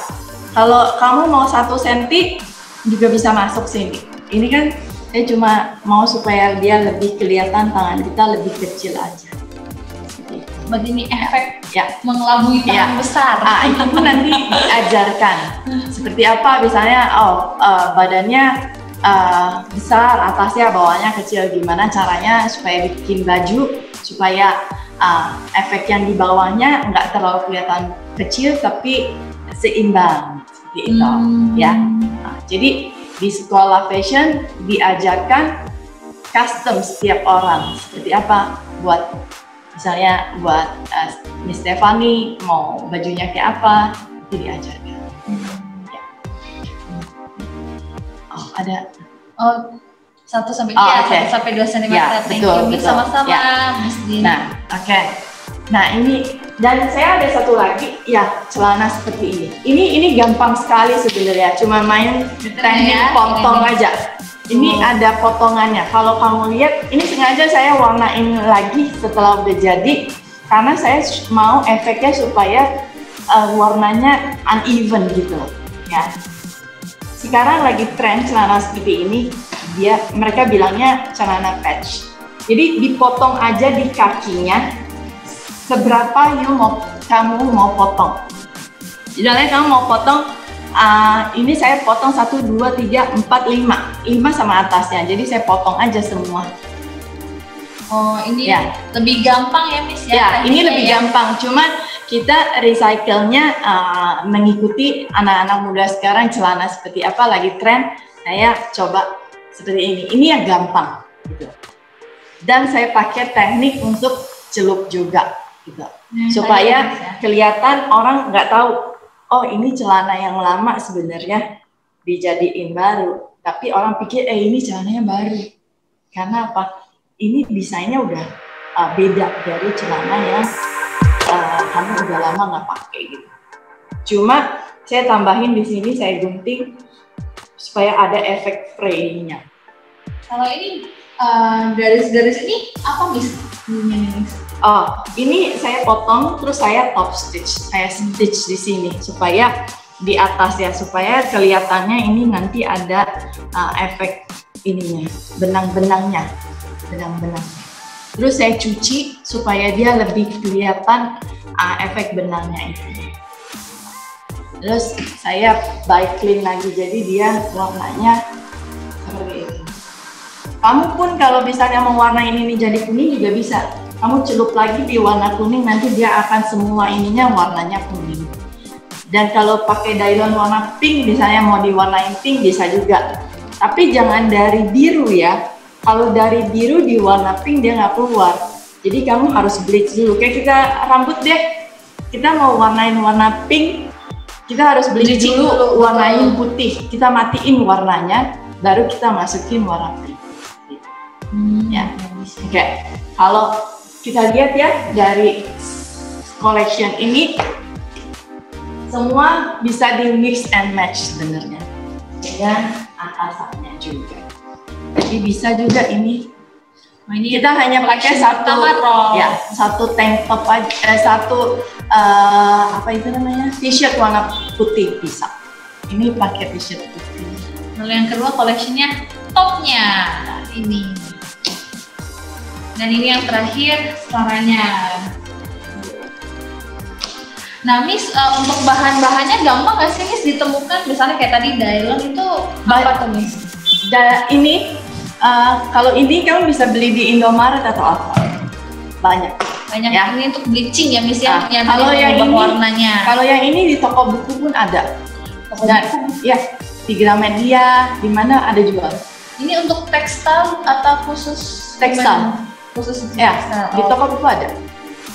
Speaker 2: Kalau kamu mau 1 cm juga bisa masuk sini. Ini kan saya cuma mau supaya dia lebih kelihatan tangan kita lebih kecil aja.
Speaker 1: Berarti ini efek
Speaker 2: ya
Speaker 1: mengelabui tangan besar.
Speaker 2: Itu pun nanti diajarkan. Seperti apa misalnya, badannya besar, atasnya bawahnya kecil. Gimana caranya supaya bikin baju supaya efek yang di bawahnya nggak terlalu kelihatan kecil tapi seimbang seperti itu ya. Jadi di sekolah fashion diajarkan custom setiap orang seperti apa, buat misalnya buat Miss Stephanie mau bajunya kayak apa, itu diajarkan. Ya. Ada
Speaker 1: 1 sampai 2 cm.
Speaker 2: Ya, betul.
Speaker 1: Sama-sama,
Speaker 2: ya.
Speaker 1: Miss Din.
Speaker 2: Nah, Nah, ini dan saya ada satu lagi ya, celana seperti ini. Ini gampang sekali sebenarnya, cuma main teknik potong aja. Ini ada potongannya. Kalau kamu lihat, ini sengaja saya warnain lagi setelah udah jadi karena saya mau efeknya supaya warnanya uneven gitu ya. Sekarang lagi tren celana seperti ini, mereka bilangnya celana patch. Jadi dipotong aja di kakinya seberapa kamu mau potong. Misalnya kamu mau potong, ini saya potong 1, 2, 3, 4, 5 sama atasnya. Jadi saya potong aja semua.
Speaker 1: Oh, ini
Speaker 2: Ya.
Speaker 1: lebih gampang ya, Miss ya?
Speaker 2: Ya, ini lebih
Speaker 1: ya?
Speaker 2: gampang. Cuman kita recycle-nya mengikuti anak-anak muda sekarang, celana seperti apa lagi tren. Saya coba seperti ini. Ini yang gampang, gitu. Dan saya pakai teknik untuk celup juga, gitu. Supaya kelihatan orang nggak tahu, oh ini celana yang lama sebenarnya dijadiin baru. Tapi orang pikir, ini celananya baru. Karena apa? Ini desainnya udah beda dari celana yang kamu udah lama nggak pakai gitu. Cuma saya tambahin di sini, saya gunting supaya ada efek frayingnya.
Speaker 1: Kalau ini garis-garis ini apa, Miss?
Speaker 2: Oh, ini saya potong terus saya top stitch. Saya stitch di sini supaya di atas ya, supaya kelihatannya ini nanti ada efek ininya, benang-benangnya. Terus saya cuci supaya dia lebih kelihatan efek benangnya itu. Terus saya bike clean lagi, jadi dia warnanya seperti ini. Kamu pun kalau misalnya mau warnain ini jadi kuning juga bisa. Kamu celup lagi di warna kuning, nanti dia akan semua ininya warnanya kuning. Dan kalau pakai nylon warna pink, misalnya mau diwarnain pink bisa juga. Tapi jangan dari biru ya. Kalau dari biru di warna pink dia nggak keluar. Jadi kamu harus bleach dulu. Kayak kita rambut deh, kita mau warnain warna pink, kita harus bleach dulu, warnain putih. Kita matiin warnanya, baru kita masukin warna pink. Ya, oke. Kalau kita lihat ya dari collection ini, semua bisa di mix and match sebenarnya dengan atasannya juga. Jadi bisa juga ini. Kita hanya pakai satu tank top aja, apa itu namanya, t-shirt warna putih bisa. Ini pakai t-shirt putih.
Speaker 1: Lalu yang kedua collectionnya topnya ini. Dan ini yang terakhir selaranya. Nah, Miss, untuk bahan-bahannya gampang nggak sih, Miss, ditemukan? Misalnya kayak tadi nylon itu apa tuh, Miss?
Speaker 2: Ini kalau ini kamu bisa beli di Indomaret atau apa? Banyak
Speaker 1: ya. Ini untuk bleaching ya, Miss ya. Yang
Speaker 2: kalau yang ini
Speaker 1: warnanya.
Speaker 2: Kalau yang ini di toko buku pun ada. Ya, di Gramedia, di mana ada jual.
Speaker 1: Ini untuk tekstil atau khusus
Speaker 2: tekstil?
Speaker 1: Khusus
Speaker 2: ya, di toko buku ada.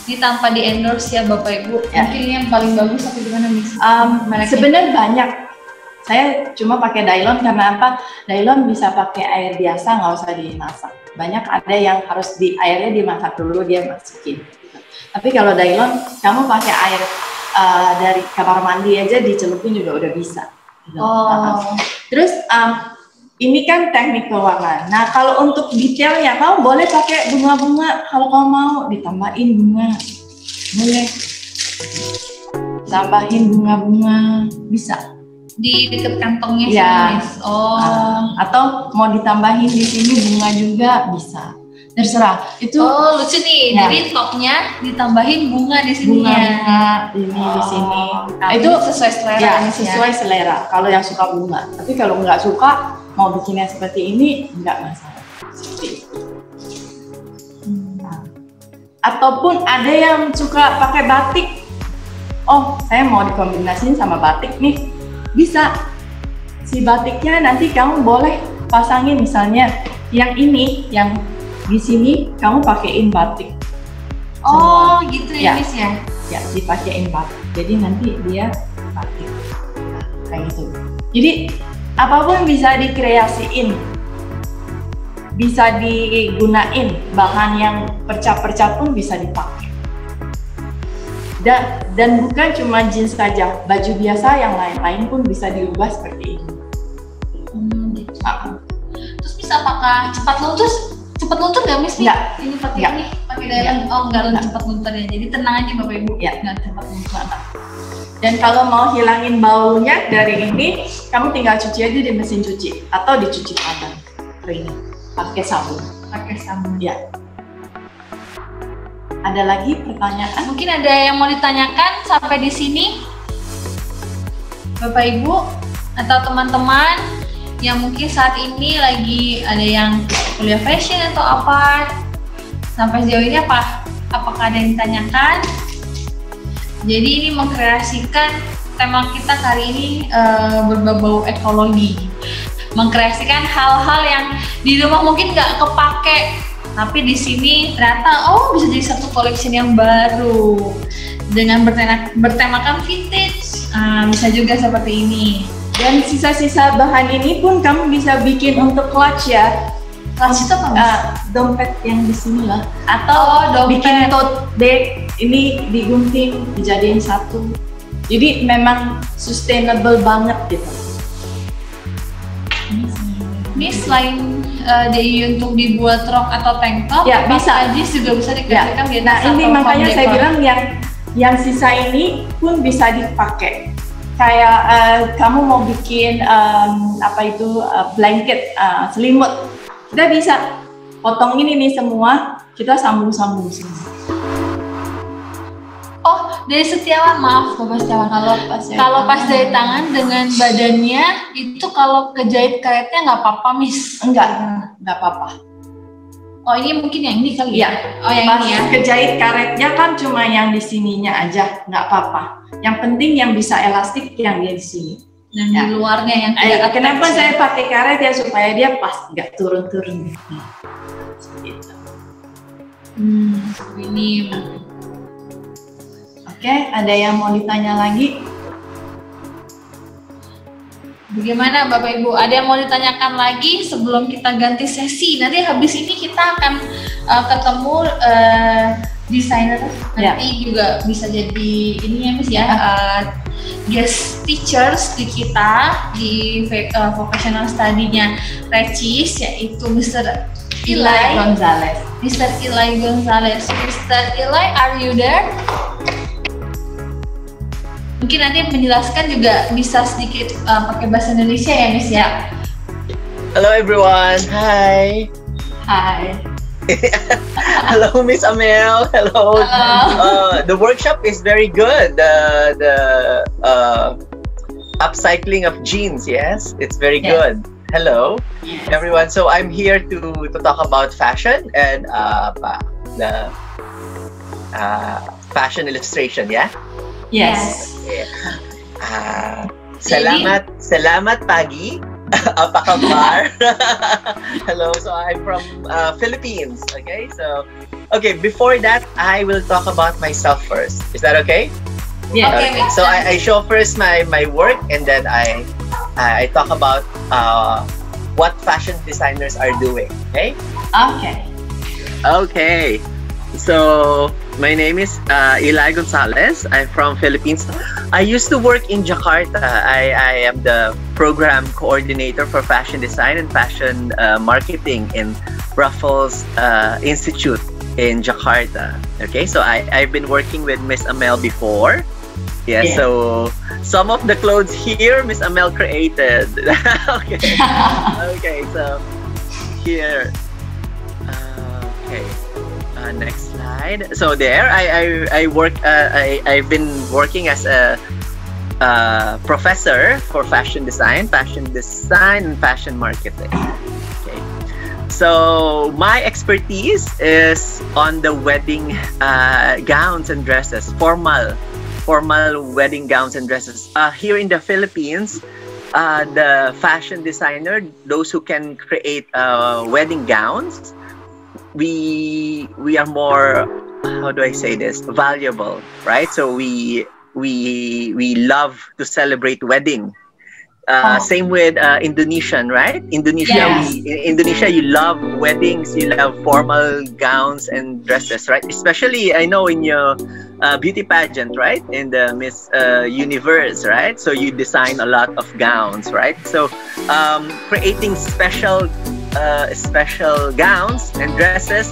Speaker 1: Ini tanpa di endorse ya Bapak Ibu. Ya. Mungkin yang paling bagus atau gimana, Miss?
Speaker 2: Sebenarnya banyak. Saya cuma pakai nylon karena apa? Nylon bisa pakai air biasa, nggak usah dimasak. Banyak ada yang harus airnya dimasak dulu, dia masukin. Tapi kalau nylon, kamu pakai air dari kamar mandi aja dicelupin juga udah bisa. Terus ini kan teknik pewarnaan. Nah, kalau untuk detailnya, kamu boleh pakai bunga-bunga. Kalau kamu mau ditambahin bunga, boleh. Tambahin bunga-bunga, bisa.
Speaker 1: Di dekat kantongnya
Speaker 2: ya.
Speaker 1: Miss.
Speaker 2: Atau mau ditambahin di sini bunga juga bisa. Terserah. Itu
Speaker 1: lucu nih. Ya. Jadi topnya ditambahin bunga di sini.
Speaker 2: Bunga ini di sini.
Speaker 1: Itu sesuai selera.
Speaker 2: Ya, sesuai selera. Kalau yang suka bunga. Tapi kalau nggak suka, mau bikinnya seperti ini nggak masalah. Seperti itu. Ataupun ada yang suka pakai batik. Oh, saya mau dikombinasiin sama batik nih. Bisa. Si batiknya nanti kamu boleh pasangin misalnya yang ini, yang di sini kamu pakein batik.
Speaker 1: Oh, semua. Gitu ya, Miss ya?
Speaker 2: Ya, dipakein batik. Jadi nanti dia batik. Nah, kayak gitu. Jadi apapun bisa dikreasiin, bisa digunain, bahan yang percap-percap pun bisa dipakai. Dan bukan cuma jeans saja, baju biasa yang lain-lain pun bisa diubah seperti ini.
Speaker 1: Gitu. Terus bisa apakah cepat luntur nggak, Miss?
Speaker 2: Nggak.
Speaker 1: Ini pakai ini, pakai nylon. Oh, nggak cepat luntur ya. Jadi tenang aja Bapak Ibu.
Speaker 2: Ya,
Speaker 1: nggak cepat luntur.
Speaker 2: Dan kalau mau hilangin baunya dari ini, kamu tinggal cuci aja di mesin cuci atau dicuci tangan kering pakai sabun.
Speaker 1: Pakai sabun.
Speaker 2: Ya. Ada lagi pertanyaan?
Speaker 1: Mungkin ada yang mau ditanyakan sampai di sini, Bapak Ibu atau teman-teman yang mungkin saat ini lagi ada yang kuliah fashion atau apa, sampai sejauh ini apakah ada yang ditanyakan? Jadi ini mengkreasikan tema kita kali ini berbau ekologi, mengkreasikan hal-hal yang di rumah mungkin nggak kepake, tapi di sini ternyata bisa jadi satu collection yang baru dengan bertemakan vintage. Bisa juga seperti ini.
Speaker 2: Dan sisa-sisa bahan ini pun kamu bisa bikin untuk clutch ya.
Speaker 1: Clutch itu apa?
Speaker 2: Dompet yang di sini lah. Atau
Speaker 1: dompet.
Speaker 2: bikin tote bag, ini digunting, dijadiin satu. Jadi memang sustainable banget gitu.
Speaker 1: Ini selain untuk dibuat rok atau tank top,
Speaker 2: ya bisa.
Speaker 1: Jeans juga bisa dikasihkan di
Speaker 2: Nah ini makanya saya bilang yang sisa ini pun bisa dipakai. Kayak kamu mau bikin blanket, selimut, kita bisa potong ini nih semua, kita sambung-sambung semua.
Speaker 1: Dari Setiawan, maaf Bapak Setiawan, kalau pas jahit tangan dengan badannya itu kalau kejahit karetnya nggak apa-apa, Miss?
Speaker 2: Enggak apa-apa.
Speaker 1: Ini mungkin yang ini kali
Speaker 2: ya?
Speaker 1: Yang
Speaker 2: pas
Speaker 1: ini ya?
Speaker 2: Kejahit karetnya kan cuma yang di sininya aja, nggak apa-apa. Yang penting yang bisa elastik yang dia di sini.
Speaker 1: Dan di luarnya yang
Speaker 2: kenapa saya pakai karet ya, supaya dia pas, nggak turun-turun.
Speaker 1: Ini.
Speaker 2: Oke, ada yang mau ditanya lagi?
Speaker 1: Bagaimana Bapak Ibu? Ada yang mau ditanyakan lagi sebelum kita ganti sesi? Nanti habis ini kita akan ketemu desainer. Nanti juga bisa jadi ini ya Miss ya, guest teachers di kita di vocational study-nya Recis, yaitu Mr. Eli
Speaker 2: Gonzalez.
Speaker 1: Mr. Eli Gonzalez. Mr. Eli, are you there? Mungkin nanti menjelaskan juga bisa sedikit pakai bahasa Indonesia ya, Miss ya.
Speaker 5: Hello everyone. Hi.
Speaker 1: Hi.
Speaker 5: Hello Miss Amel. Hello. The workshop is very good. The upcycling of jeans. Yes, it's very good. Hello, everyone. So I'm here to talk about fashion and the fashion illustration. Yeah.
Speaker 2: Yes.
Speaker 5: Salamat pagi. Apa kabar? Hello. So I'm from Philippines. Okay. Before that, I will talk about myself first. Is that okay?
Speaker 2: Yeah.
Speaker 5: Okay. So I show first my work, and then I talk about what fashion designers are doing. Okay. Okay. So my name is Eli Gonzalez. I'm from Philippines. I used to work in Jakarta. I am the program coordinator for fashion design and fashion marketing in Raffles Institute in Jakarta. Okay, so I've been working with Miss Amel before. Yeah, so some of the clothes here Miss Amel created. Okay, so here. Next slide. So there, I work. I've been working as a professor for fashion design, and fashion marketing. Okay. So my expertise is on the wedding gowns and dresses, formal wedding gowns and dresses. Here in the Philippines, the fashion designer, those who can create wedding gowns, we are more, how do I say this, valuable, right? So we love to celebrate wedding. Same with Indonesian, right? Indonesia, you love weddings, you love formal gowns and dresses, right? Especially, I know in your beauty pageant, right? In the Miss Universe, right? So you design a lot of gowns, right? So creating special gowns and dresses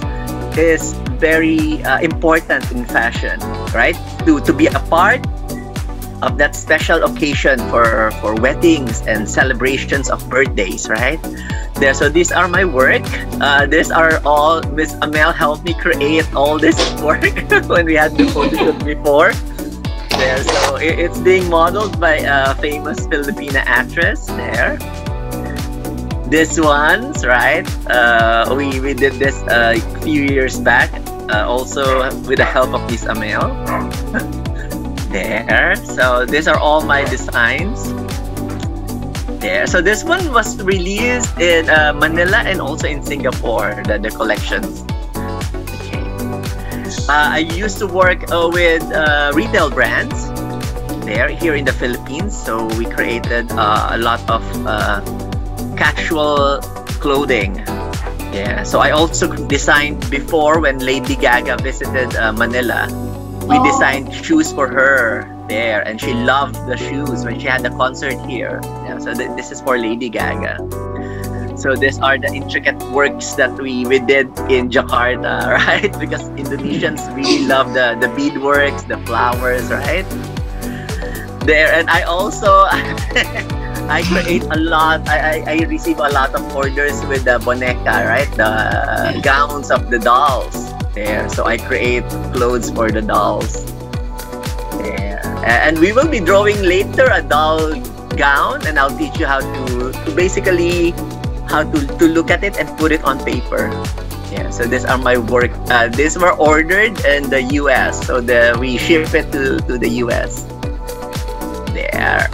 Speaker 5: is very important in fashion, right? To be a part of that special occasion for weddings and celebrations of birthdays, right? There, so these are my work. These are all Miss Amel helped me create all this work when we had the photo shoot before. There, so it's being modeled by a famous Filipina actress. There, this one's right. We did this a few years back, also with the help of Miss Amel. There, so these are all my designs. There, so this one was released in Manila and also in Singapore, the collections. Okay. I used to work with retail brands there here in the Philippines, so we created a lot of casual clothing. Yeah, so I also designed before when Lady Gaga visited Manila. We designed shoes for her there, and she loved the shoes when she had the concert here. Yeah, so this is for Lady Gaga. So these are the intricate works that we did in Jakarta, right? Because Indonesians really love the beadworks, the flowers, right? There, and I also I create a lot. I receive a lot of orders with the boneca, right? The gowns of the dolls. There, so I create clothes for the dolls. There, and we will be drawing later a doll gown, and I'll teach you how to basically how to look at it and put it on paper. Yeah, so these are my work. These were ordered in the US, so we ship it to the US. There,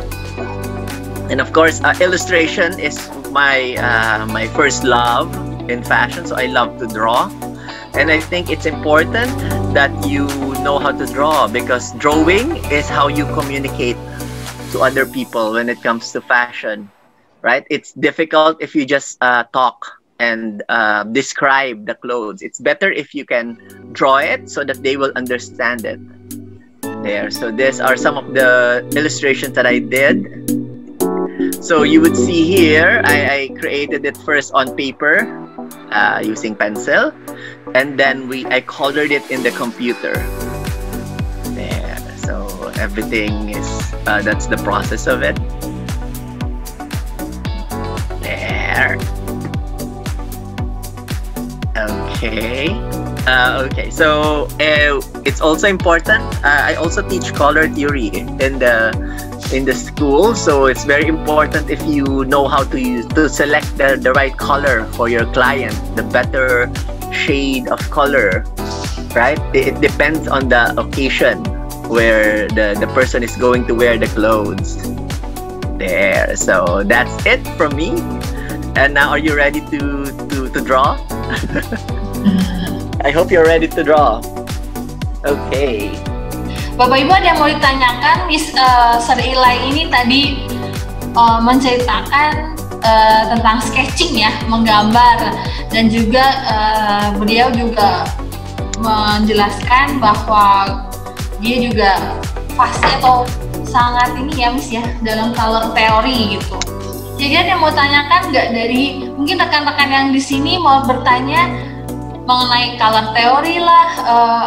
Speaker 5: and of course, illustration is my first love in fashion. So I love to draw. And I think it's important that you know how to draw, because drawing is how you communicate to other people when it comes to fashion, right? It's difficult if you just talk and describe the clothes. It's better if you can draw it so that they will understand it. There, so these are some of the illustrations that I did. So you would see here, I created it first on paper using pencil, and then I colored it in the computer. There, so everything is that's the process of it. There. Okay. Okay, so it's also important. I also teach color theory in the school, so it's very important if you know how to select the right color for your client, the better shade of color, right? It depends on the occasion where the person is going to wear the clothes. There, so that's it from me. And now, are you ready to draw? I hope you're ready to draw. Okay.
Speaker 1: Bapak Ibu, ada yang mau ditanyakan? Miss Sir Eli ini tadi menceritakan tentang sketching ya, menggambar, dan juga beliau juga menjelaskan bahwa dia juga fasih atau sangat ini ya Miss ya dalam color theory gitu. Jadi ada yang mau tanyakan nggak dari mungkin rekan-rekan yang di sini mau bertanya mengenai color theory lah,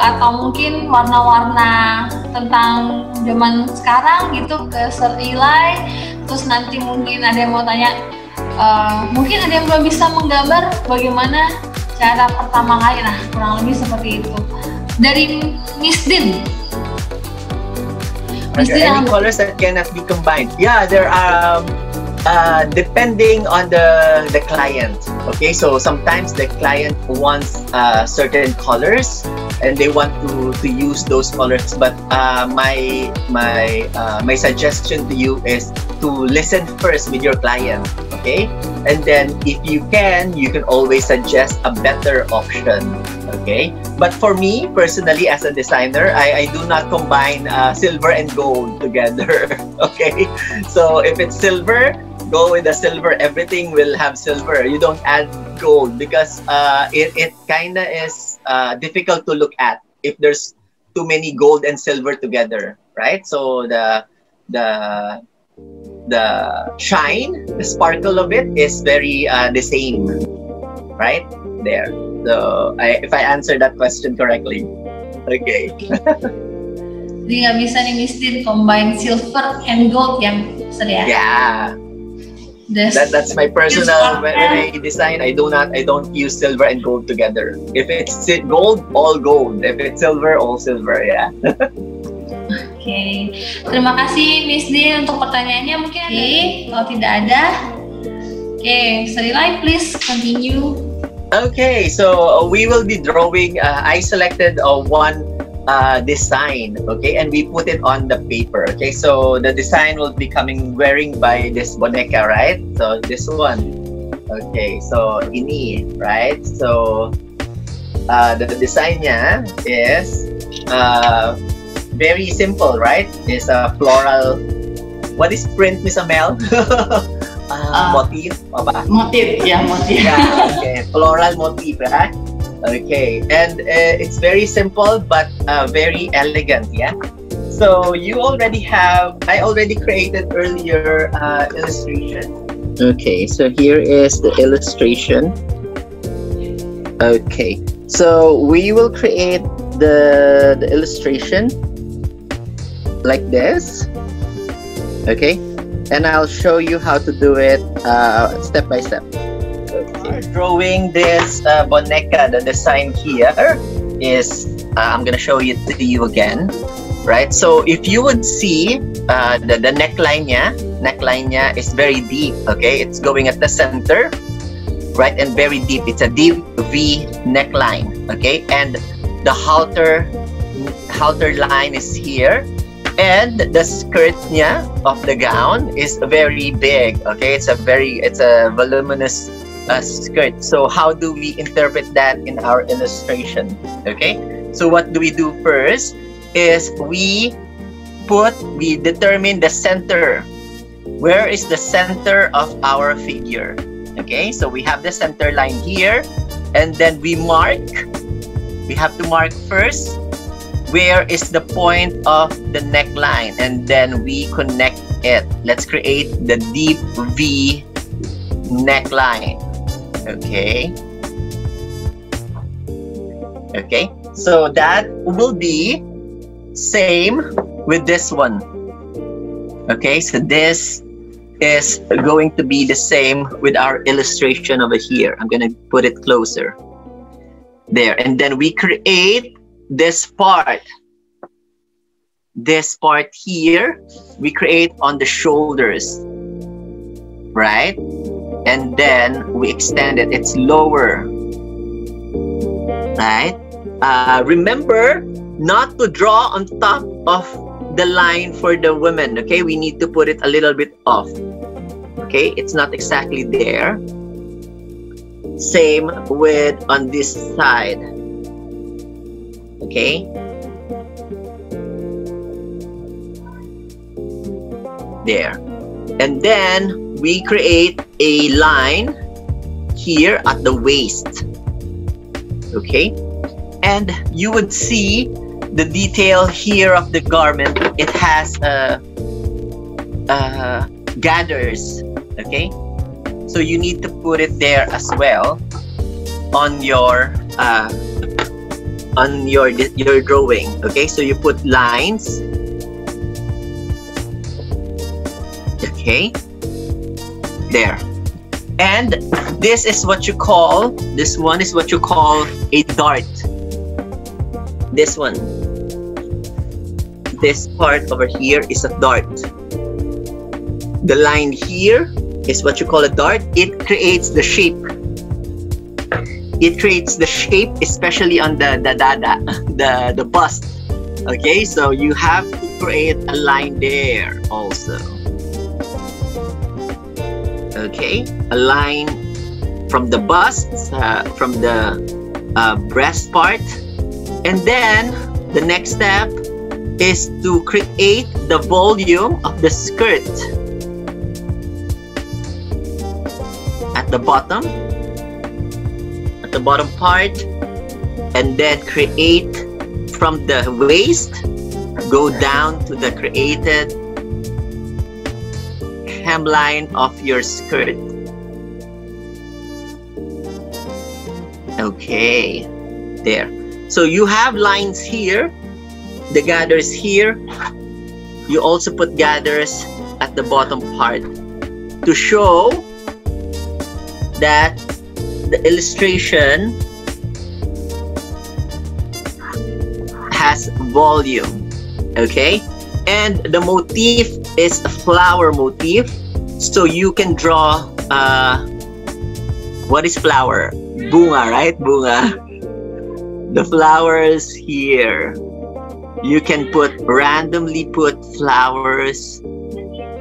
Speaker 1: atau mungkin warna-warna tentang zaman sekarang gitu ke Sir Eli. Terus nanti mungkin ada yang mau tanya, mungkin ada yang belum bisa menggambar, bagaimana cara pertama kali, nah kurang lebih seperti itu. Dari Miss Din.
Speaker 5: Any colors that cannot be combined? Yeah, there are. Depending on the client. Okay, so sometimes the client wants certain colors and they want to use those colors, but my suggestion to you is to listen first with your client, okay? And then if you can always suggest a better option, okay? But for me personally, as a designer, I do not combine silver and gold together. Okay, so if it's silver, go with the silver. Everything will have silver. You don't add gold because it kind of is difficult to look at if there's too many gold and silver together, right? So the shine, the sparkle of it is very the same, right? There. So if I answered that question correctly, okay.
Speaker 1: Jadi nggak bisa nih Miss Din combine silver and gold yang sedia.
Speaker 5: Yeah. That's my personal. When I design, I don't use silver and gold together. If it's gold, all gold. If it's silver, all silver. Yeah.
Speaker 1: Oke, terima kasih Miss Din untuk pertanyaannya. Mungkin kalau tidak ada, Sri please continue.
Speaker 5: Okay, so we will be drawing. I selected one design, okay, and we put it on the paper. Okay, so the design will be wearing by this boneka, right? So this one. Okay, so ini, right? So the design-nya is very simple, right? It's a floral. What is print, Miss Amel? Motif, apa?
Speaker 2: Motif, ya motif.
Speaker 5: Yeah, okay, floral motif, right? Okay, and it's very simple but very elegant, yeah? So you already have, I already created earlier illustration. Okay, so here is the illustration. Okay, so we will create the illustration like this. Okay, and I'll show you how to do it step by step. Drawing this boneka, the design here is I'm gonna show it to you again, right? So if you would see the neckline is very deep. Okay, it's going at the center, right, and very deep. It's a deep V neckline. Okay, and the halter line is here, and the skirt of the gown is very big. Okay, it's a voluminous skirt. So how do we interpret that in our illustration? Okay, so what do we do first is we determine the center. Where is the center of our figure? Okay, so we have the center line here, and then we have to mark first where is the point of the neckline, and then we connect it. Let's create the deep V neckline. Okay, so that will be same with this one. Okay, so this is going to be the same with our illustration over here. I'm gonna put it closer there, and then we create this part here, we create on the shoulders, right? And then we extend it. It's lower, right? Remember not to draw on top of the line for the women. Okay, we need to put it a little bit off. Okay, it's not exactly there. Same with on this side. Okay, there, and then we create a line here at the waist. Okay, and you would see the detail here of the garment. It has gathers. Okay, so you need to put it there as well on your drawing. Okay, so you put lines. Okay, there, and this is what you call, this one is what you call a dart. This one, this part over here is a dart. The line here is what you call a dart. It creates the shape. It creates the shape, especially on the bust. Okay, so you have to create a line there also. Okay, a line from the bust, from the breast part, and then the next step is to create the volume of the skirt at the bottom part, and then create from the waist, go down to the created hemline of your skirt. Okay, there. So you have lines here. the gathers here, you also put gathers at the bottom part to show that the illustration has volume, okay? And the motif is a flower motif, so you can draw what is flower? Bunga, right? Bunga. The flowers here. You can randomly put flowers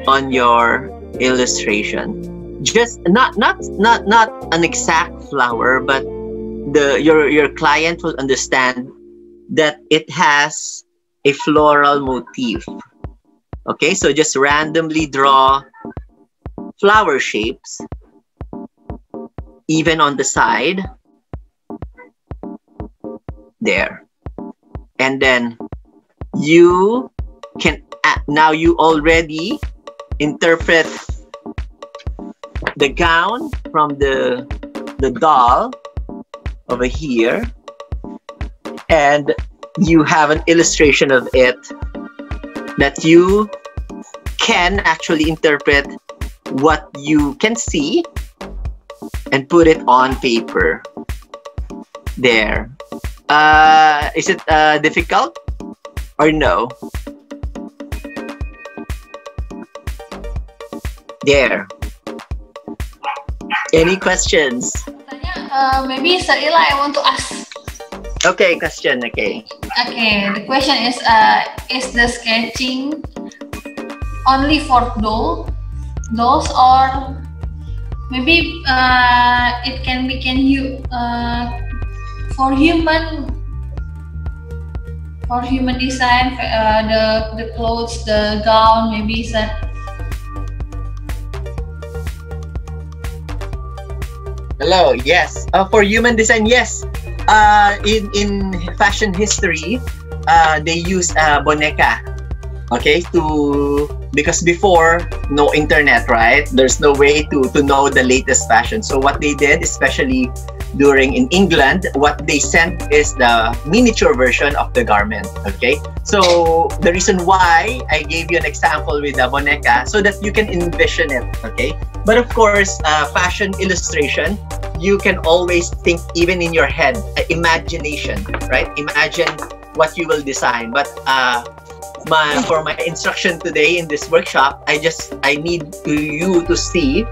Speaker 5: on your illustration. Just not an exact flower, but your client will understand that it has a floral motif. Okay, so just randomly draw flower shapes, even on the side there, and then you can now you already interpret the gown from the doll over here, and you have an illustration of it that you can actually interpret what you can see and put it on paper there. Is it difficult or no? There. Any questions?
Speaker 1: Maybe Sarila, I want to ask.
Speaker 5: Okay, question. Okay.
Speaker 1: Okay, the question is the sketching only for dolls, or maybe it can for human design, the clothes, the gown, maybe is that.
Speaker 5: Hello. Yes. For human design, yes. In fashion history, they use boneka. Okay, because before no internet, right? There's no way to know the latest fashion. So what they did, especially in England, what they sent is the miniature version of the garment. Okay, so the reason why I gave you an example with the boneka, so that you can envision it. Okay, but of course, fashion illustration, you can always think even in your head, imagination, right? Imagine what you will design. But for my instruction today in this workshop, I need you to see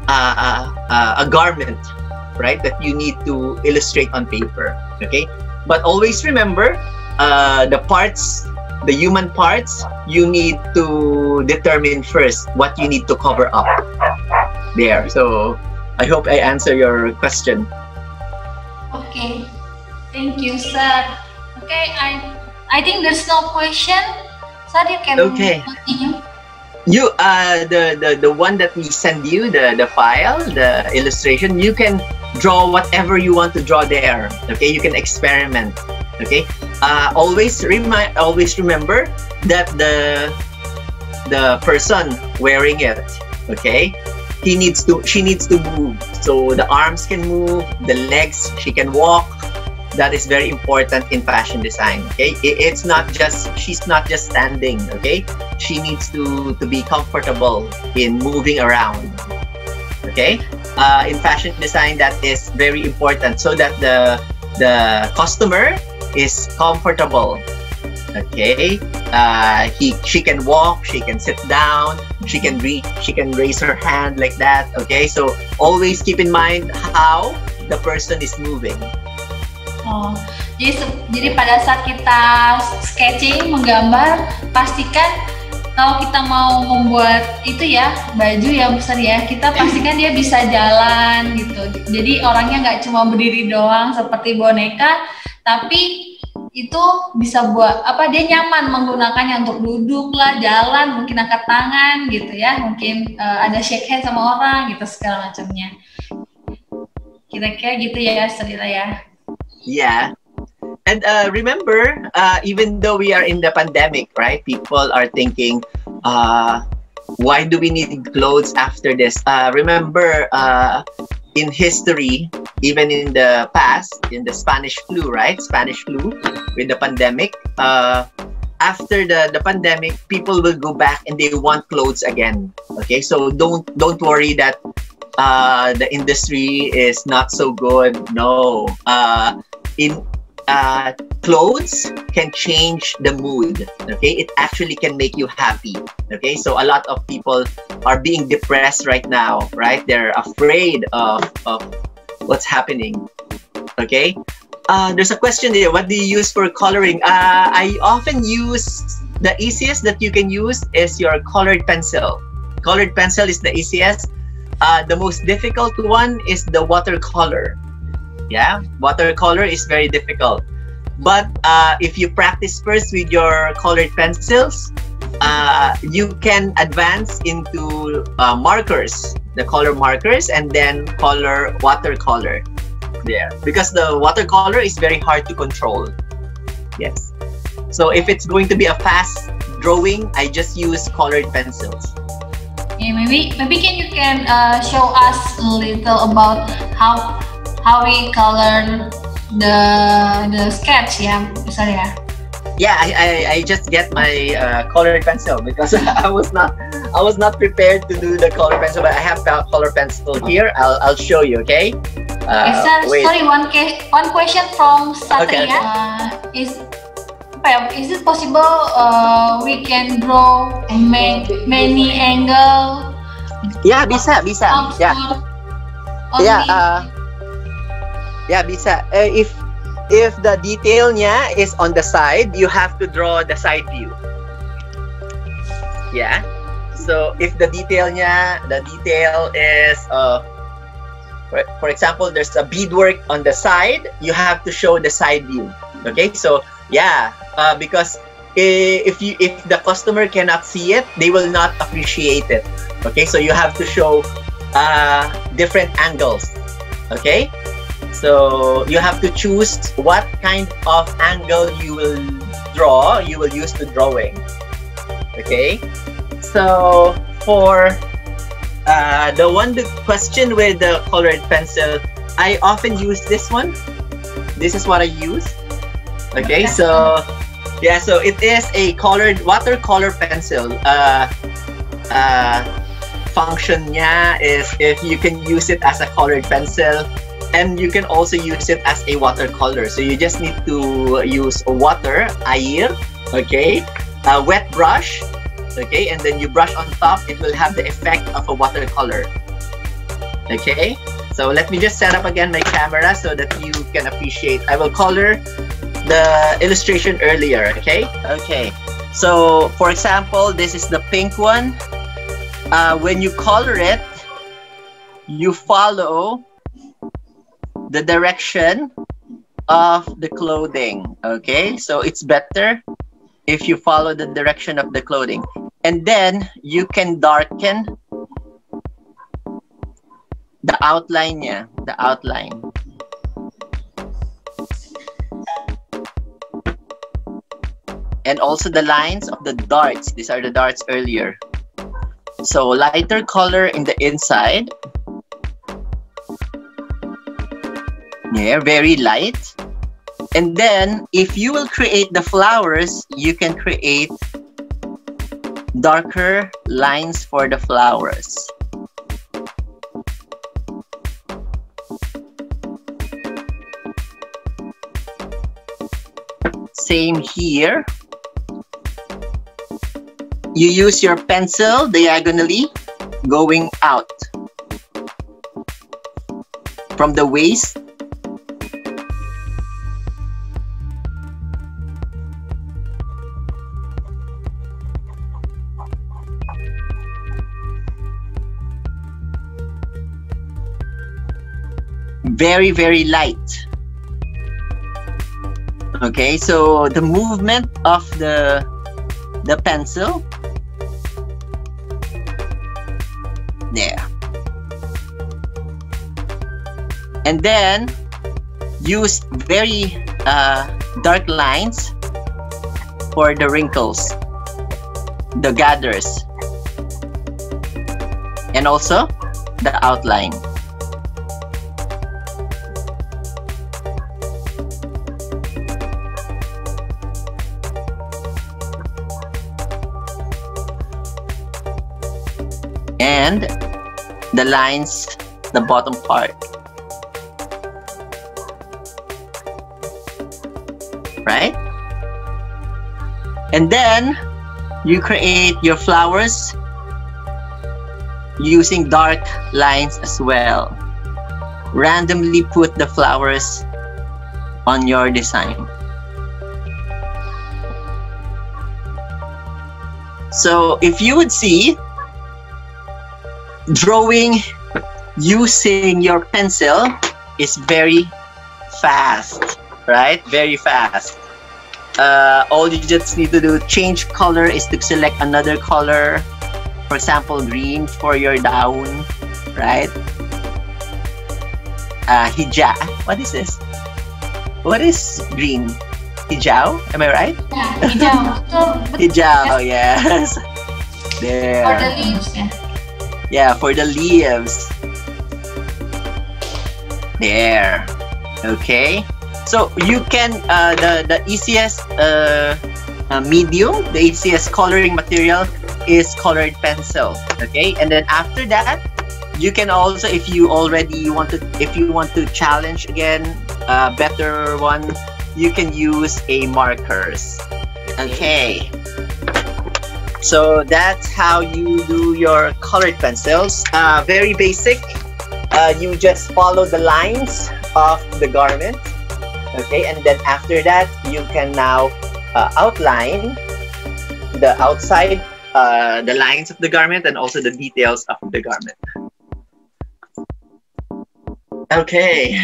Speaker 5: a garment, right, that you need to illustrate on paper. Okay, but always remember the human parts, you need to determine first what you need to cover up there. So I hope I answer your question.
Speaker 1: Okay, thank you, sir. Okay, I think there's no question. Sir, you can continue.
Speaker 5: You the one that we send you, the file, the illustration, you can draw whatever you want to draw there. Okay, you can experiment. Okay, always remember that the person wearing it, okay, she needs to move. So the arms can move, the legs, she can walk. That is very important in fashion design. Okay, she's not just standing. Okay, she needs to be comfortable in moving around. Okay, in fashion design, that is very important, so that the customer is comfortable. Okay, she can walk, she can sit down, she can raise her hand like that. Okay, so always keep in mind how the person is moving.
Speaker 1: Oh, jadi pada saat kita sketching, menggambar, pastikan kalau kita mau membuat itu ya, baju ya besar ya, kita pastikan dia bisa jalan gitu. Jadi orangnya nggak cuma berdiri doang seperti boneka, tapi itu bisa buat dia nyaman menggunakannya untuk duduk lah, jalan, mungkin angkat tangan gitu ya, mungkin ada shake hand sama orang gitu, segala macamnya. Kira-kira gitu ya, Sarila ya.
Speaker 5: Yeah. And remember, even though we are in the pandemic, right? People are thinking, why do we need clothes after this? Remember, in history, even in the past, in the Spanish flu, right? Spanish flu with the pandemic, after the pandemic, people will go back and they want clothes again. Okay, so don't worry that the industry is not so good. No, clothes can change the mood. Okay, it actually can make you happy. Okay, so a lot of people are being depressed right now, right? They're afraid of what's happening. Okay, there's a question here. What do you use for coloring? I often use, the easiest that you can use is your colored pencil. Colored pencil is the easiest. The most difficult one is the watercolor. Yeah, watercolor is very difficult. But if you practice first with your colored pencils, you can advance into markers, the color markers, and then color watercolor. There, because the watercolor is very hard to control. Yes. So if it's going to be a fast drawing, I just use colored pencils.
Speaker 1: Yeah, maybe you can show us a little about how we color the sketch, yeah, misalnya.
Speaker 5: Yeah, I just get my colored pencil because I was not prepared to do the color pencil, but I have color pencil here. I'll show you, okay?
Speaker 1: Sorry, one question from Satria.
Speaker 5: Okay.
Speaker 1: Is it possible we can draw many angle?
Speaker 5: Yeah, bisa. Yeah. Yeah, bisa. If the detailnya is on the side, you have to draw the side view. Yeah. So if the detail is for example, there's a beadwork on the side, you have to show the side view. Okay, so yeah, because if the customer cannot see it, they will not appreciate it. Okay, so you have to show different angles. Okay, so you have to choose what kind of angle you will use the drawing. Okay, so for the question with the colored pencil, I often use this one. This is what I use. Okay, so yeah, so it is a watercolor pencil. Function niya is if you can use it as a colored pencil, and you can also use it as a watercolor. So you just need to use water, air, okay, a wet brush. Okay, and then you brush on top, it will have the effect of a watercolor. Okay, so let me just set up again my camera so that you can appreciate. I will color the illustration earlier. Okay, so for example, this is the pink one. When you color it, you follow the direction of the clothing. Okay, so it's better if you follow the direction of the clothing, and then you can darken the outline niya, the outline. And also the lines of the darts. These are the darts earlier. So lighter color in the inside. Yeah, very light. And then, if you will create the flowers, you can create darker lines for the flowers. Same here. You use your pencil diagonally going out from the waist. Very, very light. Okay, so the movement of the pencil there, and then use very dark lines for the wrinkles, the gathers, and also the outline. and the lines, the bottom part. Right? And then you create your flowers using dark lines as well. Randomly put the flowers on your design. So if you would see, drawing using your pencil is very fast, right? Very fast. All you just need to do, change color, is to select another color. For example, green for your down, right? Hijau. What is this? What is green? Hijau? Am I right?
Speaker 1: Yeah, hijau. Betul.
Speaker 5: Hijau, yes. There.
Speaker 1: For the leaves, ya.
Speaker 5: Yeah, for the leaves. There. Okay. So you can the easiest medium, the easiest coloring material is colored pencil. Okay, and then after that, you can also, if you want to challenge again, better one, you can use a markers. Okay. So that's how you do your colored pencils. Very basic. You just follow the lines of the garment. Okay, and then after that, you can now outline the outside, the lines of the garment, and also the details of the garment. Okay.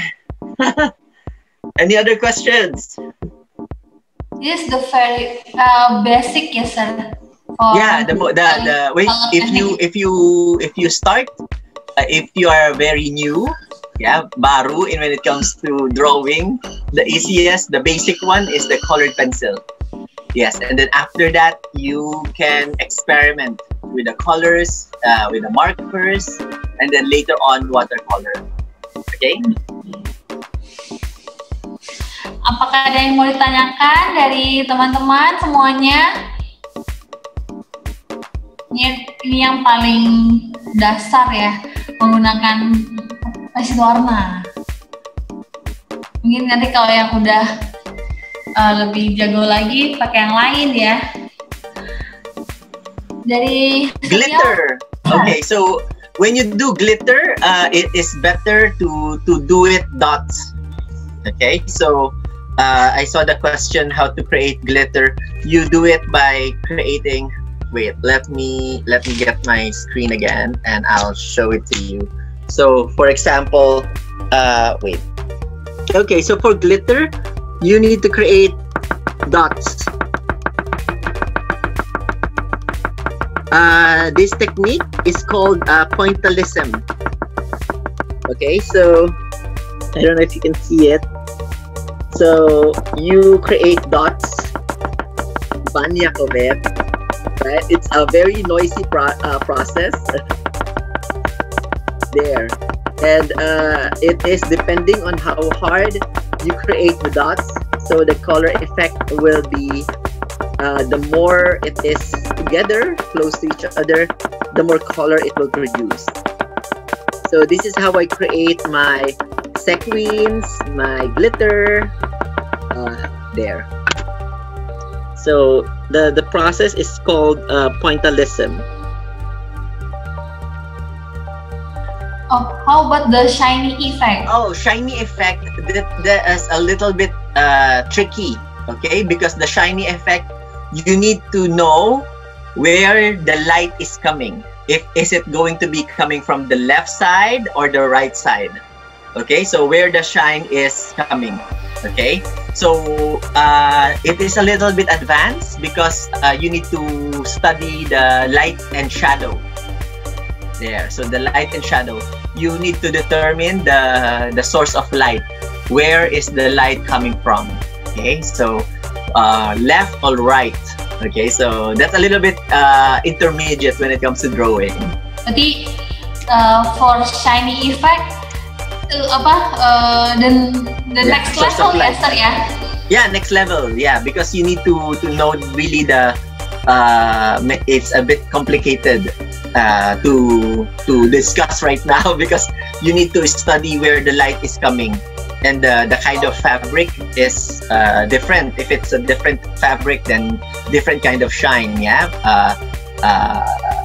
Speaker 5: Any other questions?
Speaker 1: This is the very basic, yes, sir.
Speaker 5: Yeah, the wait, if you start, if you are very new, yeah, baru when it comes to drawing, the easiest, the basic one is the colored pencil. Yes, and then after that, you can experiment with the colors, with the markers, and then later on watercolor. Okay.
Speaker 1: Apakah ada yang mau ditanyakan dari teman-teman semuanya? Ini yang paling dasar ya, menggunakan pencil warna. Mungkin nanti kalau yang udah lebih jago lagi pakai yang lain ya. Dari
Speaker 5: glitter. Okay, so when you do glitter, it is better to do it dots. Okay, so I saw the question how to create glitter. You do it by creating. Wait, let me get my screen again, and I'll show it to you. So, for example, wait. Okay, so for glitter, you need to create dots. This technique is called pointillism. Okay, so I don't know if you can see it. So you create dots. Banyakovet. Right? It's a very noisy process. There. And it is depending on how hard you create the dots. So the color effect will be, the more it is together, close to each other, the more color it will produce. So this is how I create my sequins, my glitter, there. So the process is called pointillism.
Speaker 1: Oh, how about the shiny effect?
Speaker 5: Oh, shiny effect, that is a little bit tricky, okay? Because the shiny effect, you need to know where the light is coming. Is it going to be coming from the left side or the right side? Okay, so where the shine is coming. Okay, so it is a little bit advanced because you need to study the light and shadow. There, so the light and shadow, you need to determine the source of light. Where is the light coming from? Okay, so left or right. Okay, so that's a little bit intermediate when it comes to drawing.
Speaker 1: Jadi for shiny effect, then the next level ya, sir ya?
Speaker 5: Yeah, next level. Yeah, because you need to know really the it's a bit complicated to discuss right now because you need to study where the light is coming, and the kind of fabric is different. If it's a different fabric, then different kind of shine. Yeah,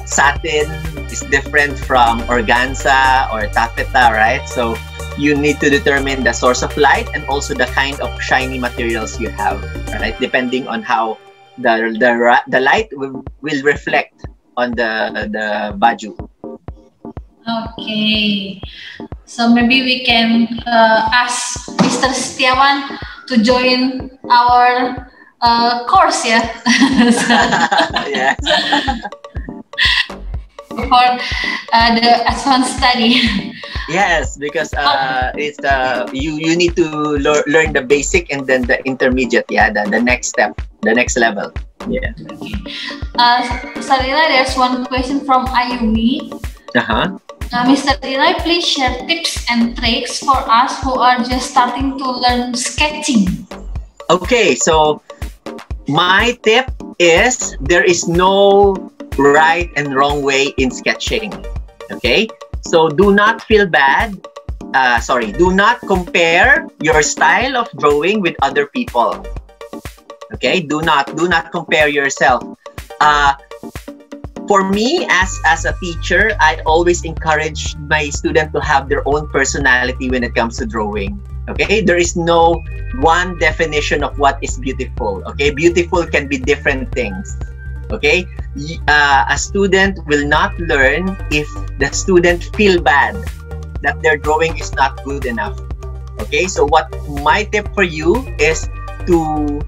Speaker 5: satin is different from organza or taffeta, right? So you need to determine the source of light and also the kind of shiny materials you have, right? Depending on how the light will reflect on the baju.
Speaker 1: Okay, so maybe we can ask Mr. Setiawan to join our course, yeah.
Speaker 5: Yes.
Speaker 1: For the advanced study.
Speaker 5: Yes, because it's you need to learn the basic and then the intermediate. Yeah, the next step, the next level. Yeah.
Speaker 1: Okay. Sarila, there's one question from Ayumi. Mr. Eli, please share tips and tricks for us who are just starting to learn sketching.
Speaker 5: Okay, so my tip is there is no right and wrong way in sketching. Okay, so do not feel bad. Do not compare your style of drawing with other people. Okay, do not compare yourself. For me, as a teacher, I always encourage my student to have their own personality when it comes to drawing. Okay, there is no one definition of what is beautiful. Okay, beautiful can be different things. Okay, a student will not learn if the student feel bad that their drawing is not good enough. Okay, so what my tip for you is to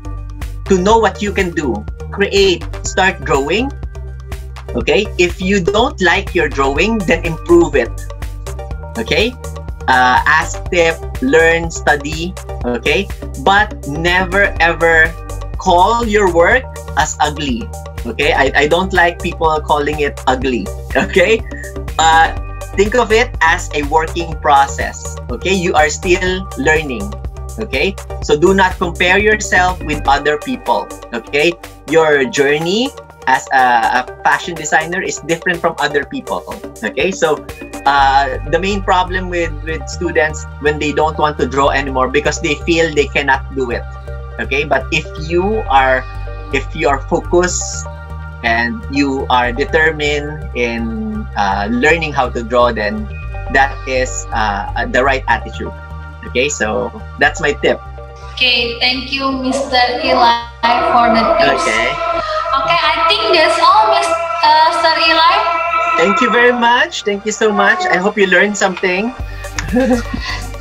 Speaker 5: know what you can do. Start drawing. Okay, if you don't like your drawing, then improve it. Okay, ask tip, learn, study. Okay, but never ever call your work as ugly. Okay, I don't like people calling it ugly. Okay, think of it as a working process. Okay, you are still learning. Okay, so do not compare yourself with other people. Okay, your journey as a fashion designer is different from other people. Okay, so the main problem with students when they don't want to draw anymore because they feel they cannot do it. Okay, but if you are focused and you are determined in learning how to draw, then that is the right attitude. Okay, so that's my tip.
Speaker 1: Okay, thank you, Mr. Eli, for the tips. Okay, I think that's all, Mr. Eli.
Speaker 5: Thank you very much. Thank you so much. I hope you learned something.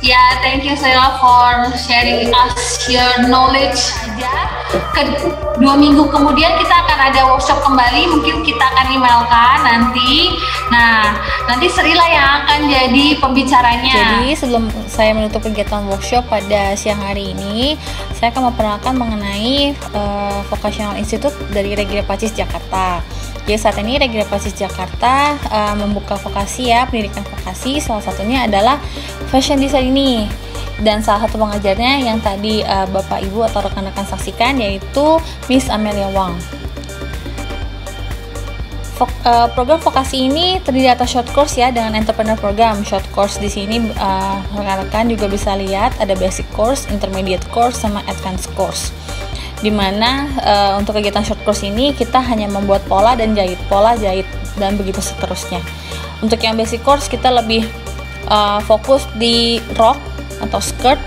Speaker 1: Yeah, thank you Sarila for sharing us your knowledge. 2 minggu kemudian kita akan ada workshop kembali, mungkin kita akan emailkan nanti. Nah, nanti Sarila yang akan jadi pembicaranya.
Speaker 3: Jadi sebelum saya menutup kegiatan workshop pada siang hari ini, saya akan memperkenalkan mengenai Vocational Institute dari Regina Pacis Jakarta. Jadi saat ini Regina Pacis Jakarta membuka vokasi ya, pendidikan vokasi, salah satunya adalah fashion design ini. Dan salah satu pengajarnya yang tadi Bapak Ibu atau rekan-rekan saksikan yaitu Miss Amelia Wang. Program vokasi ini terdiri atas short course ya dengan entrepreneur program. Short course di sini rekan-rekan juga bisa lihat ada basic course, intermediate course, sama advanced course. Dimana untuk kegiatan short course ini kita hanya membuat pola, jahit, dan begitu seterusnya. Untuk yang basic course kita lebih fokus di rok atau skirt,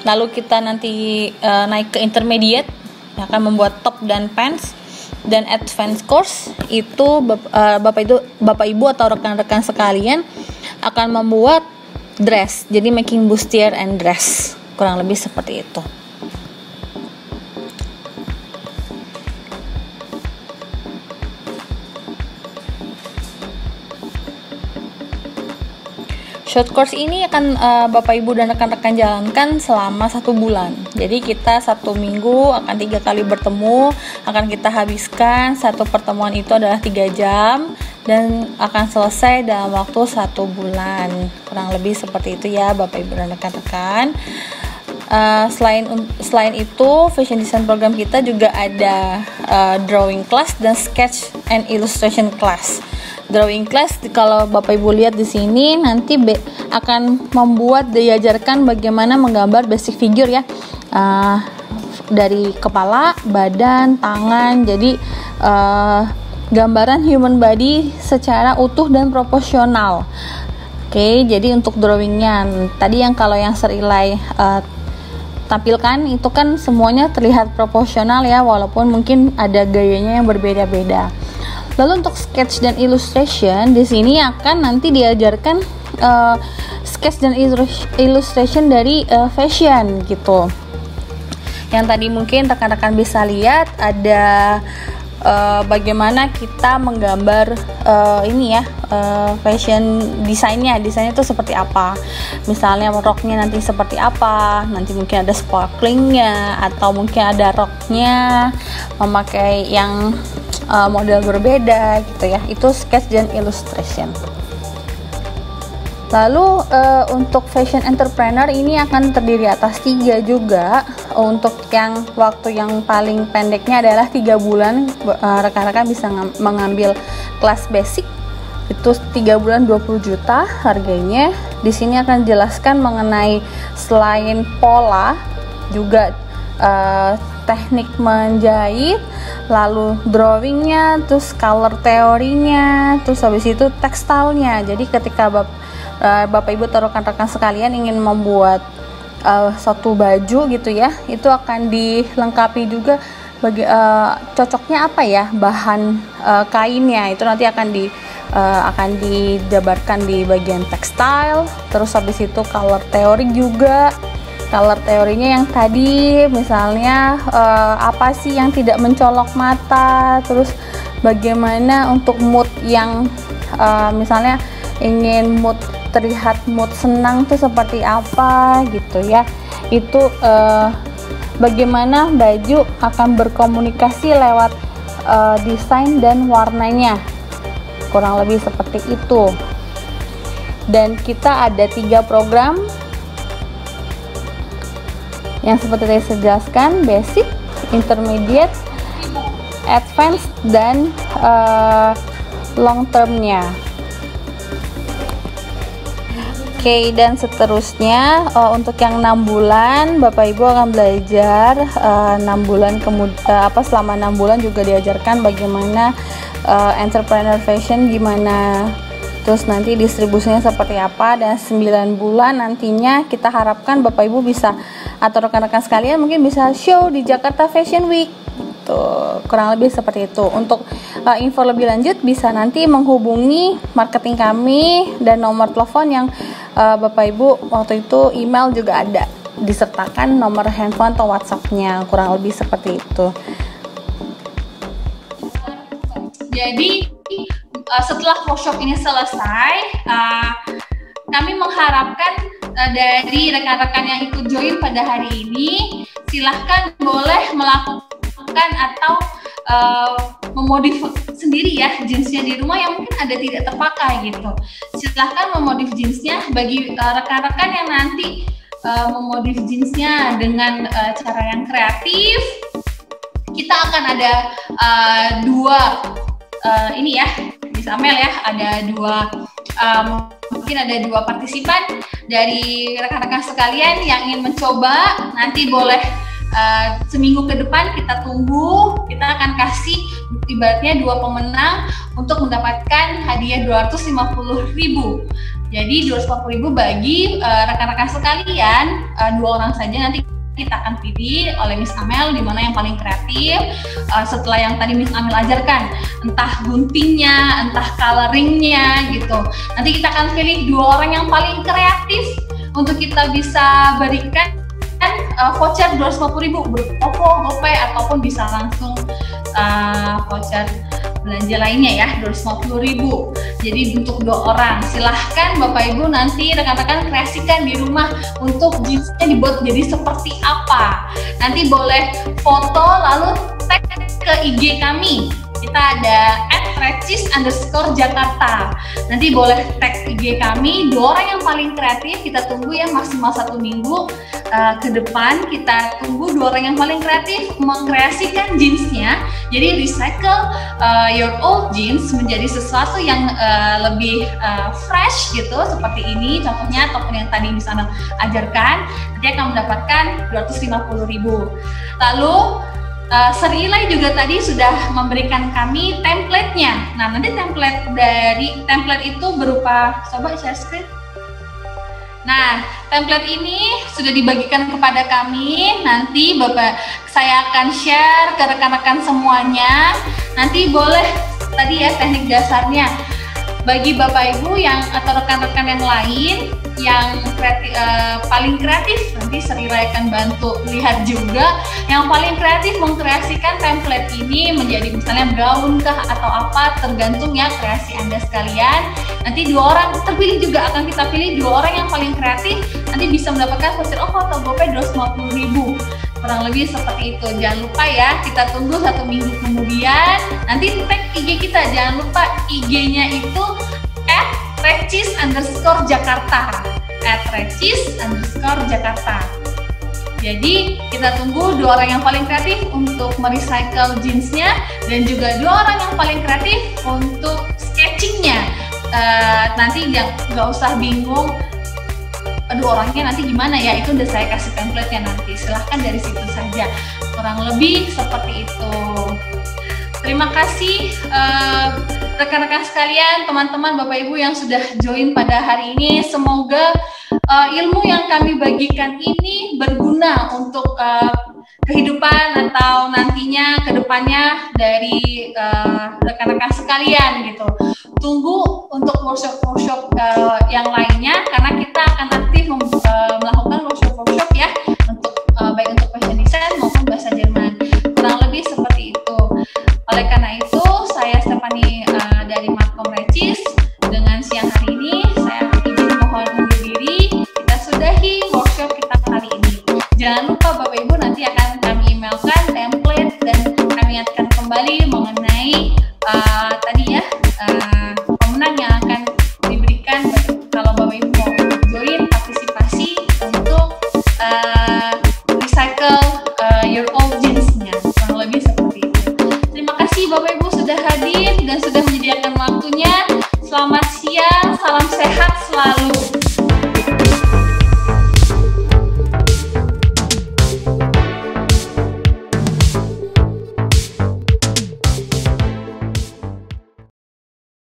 Speaker 3: lalu kita nanti naik ke intermediate akan membuat top dan pants, dan advanced course itu Bapak Ibu atau rekan-rekan sekalian akan membuat dress, jadi making bustier and dress, kurang lebih seperti itu. Short course ini akan Bapak Ibu dan rekan-rekan jalankan selama 1 bulan. Jadi kita 1 minggu akan 3 kali bertemu, akan kita habiskan satu pertemuan itu adalah 3 jam dan akan selesai dalam waktu 1 bulan. Kurang lebih seperti itu ya Bapak Ibu dan rekan-rekan. Selain itu, fashion design program kita juga ada drawing class dan sketch and illustration class. Drawing class, kalau Bapak Ibu lihat di sini, nanti akan diajarkan bagaimana menggambar basic figure ya, dari kepala, badan, tangan. Jadi gambaran human body secara utuh dan proporsional. Oke, jadi untuk drawingnya tadi kalau yang Serilai tampilkan itu kan semuanya terlihat proporsional ya, walaupun mungkin ada gayanya yang berbeda-beda. Lalu untuk sketch dan illustration, di sini akan nanti diajarkan sketch dan illustration dari fashion gitu. Yang tadi mungkin rekan-rekan bisa lihat ada bagaimana kita menggambar fashion desainnya itu seperti apa, misalnya roknya nanti seperti apa, nanti mungkin ada sparklingnya, atau mungkin ada roknya memakai yang model berbeda gitu ya. Itu sketch dan illustration. Lalu untuk fashion entrepreneur ini akan terdiri atas 3 juga. Untuk yang waktu yang paling pendeknya adalah 3 bulan. Rekan-rekan bisa mengambil kelas basic, itu 3 bulan 20 juta harganya. Di sini akan jelaskan mengenai selain pola juga teknik menjahit, lalu drawingnya, terus color teorinya, terus habis itu tekstilnya. Jadi ketika Bapak Ibu atau rekan-rekan sekalian ingin membuat satu baju gitu ya, itu akan dilengkapi juga cocoknya apa ya bahan kainnya, itu nanti akan dijabarkan di bagian tekstil. Terus habis itu color teori juga. Color teorinya yang tadi misalnya apa sih yang tidak mencolok mata, terus bagaimana untuk mood yang misalnya ingin terlihat mood senang tuh seperti apa gitu ya. Itu bagaimana baju akan berkomunikasi lewat desain dan warnanya, kurang lebih seperti itu. Dan kita ada 3 program yang seperti saya jelaskan, basic, intermediate, advanced, dan long termnya. Oke, dan seterusnya untuk yang 6 bulan Bapak Ibu akan belajar 6 bulan selama 6 bulan juga diajarkan bagaimana entrepreneur fashion gimana, terus nanti distribusinya seperti apa. Dan 9 bulan nantinya kita harapkan Bapak Ibu bisa, atau rekan-rekan sekalian mungkin bisa show di Jakarta Fashion Week. Tuh, kurang lebih seperti itu. Untuk info lebih lanjut bisa nanti menghubungi marketing kami, dan nomor telepon yang Bapak Ibu waktu itu email juga ada disertakan nomor handphone atau WhatsApp-nya, kurang lebih seperti itu.
Speaker 1: Jadi setelah workshop ini selesai, kami mengharapkan dari rekan-rekan yang ikut join pada hari ini, silahkan boleh melakukan atau memodif sendiri ya jeansnya di rumah yang mungkin ada tidak terpakai gitu. Silahkan memodif jeansnya. Bagi rekan-rekan yang nanti memodif jeansnya dengan cara yang kreatif, kita akan ada 2 ini ya, Miss Amel ya, ada 2 mungkin ada 2 partisipan dari rekan-rekan sekalian yang ingin mencoba. Nanti boleh seminggu ke depan kita tunggu, kita akan kasih ibaratnya 2 pemenang untuk mendapatkan hadiah 250.000. Jadi 250.000 bagi rekan-rekan sekalian, 2 orang saja. Nanti kita akan pilih oleh Miss Amel di mana yang paling kreatif. Setelah yang tadi Miss Amel ajarkan, entah guntingnya, entah coloringnya gitu. Nanti kita akan pilih 2 orang yang paling kreatif untuk kita bisa berikan voucher 250.000 OVO, GoPay, ataupun bisa langsung voucher belanja lainnya ya 250.000. Jadi untuk 2 orang. Silahkan Bapak Ibu nanti rekan-rekan kreasikan di rumah untuk jeansnya dibuat jadi seperti apa. Nanti boleh foto lalu tag ke IG kami kita ada @recis_Jakarta. Nanti boleh tag IG kami, 2 orang yang paling kreatif. Kita tunggu ya, maksimal 1 minggu ke depan. Kita tunggu 2 orang yang paling kreatif mengkreasikan jeansnya. Jadi recycle your old jeans menjadi sesuatu yang lebih fresh gitu, seperti ini contohnya token yang tadi Miss Ana ajarkan. Nanti akan mendapatkan 250.000. Lalu Serilai juga tadi sudah memberikan kami template-nya. Nah, nanti template itu berupa, coba share screen. Nah, template ini sudah dibagikan kepada kami. Nanti saya akan share ke rekan-rekan semuanya. Nanti boleh tadi ya teknik dasarnya. Bagi Bapak Ibu yang atau rekan-rekan yang lain yang paling kreatif, nanti Serilai akan bantu lihat juga yang paling kreatif mengkreasikan template ini menjadi misalnya gaun kah atau apa, tergantung ya kreasi Anda sekalian. Nanti 2 orang terpilih juga, akan kita pilih 2 orang yang paling kreatif, nanti bisa mendapatkan voucher OVO atau GoPay 250.000. Kurang lebih seperti itu. Jangan lupa ya, kita tunggu 1 minggu kemudian. Nanti tag IG kita, jangan lupa IG-nya itu @recis_Jakarta. @recis_Jakarta. Jadi kita tunggu 2 orang yang paling kreatif untuk merecycle jeansnya dan juga 2 orang yang paling kreatif untuk sketchingnya. Nanti nggak usah bingung, aduh orangnya nanti gimana ya, itu udah saya kasih template-nya nanti, silahkan dari situ saja. Kurang lebih seperti itu. Terima kasih rekan-rekan sekalian, teman-teman, Bapak Ibu yang sudah join pada hari ini. Semoga ilmu yang kami bagikan ini berguna untuk kehidupan atau nantinya kedepannya dari rekan-rekan sekalian gitu. Tunggu untuk workshop yang lainnya karena kita akan aktif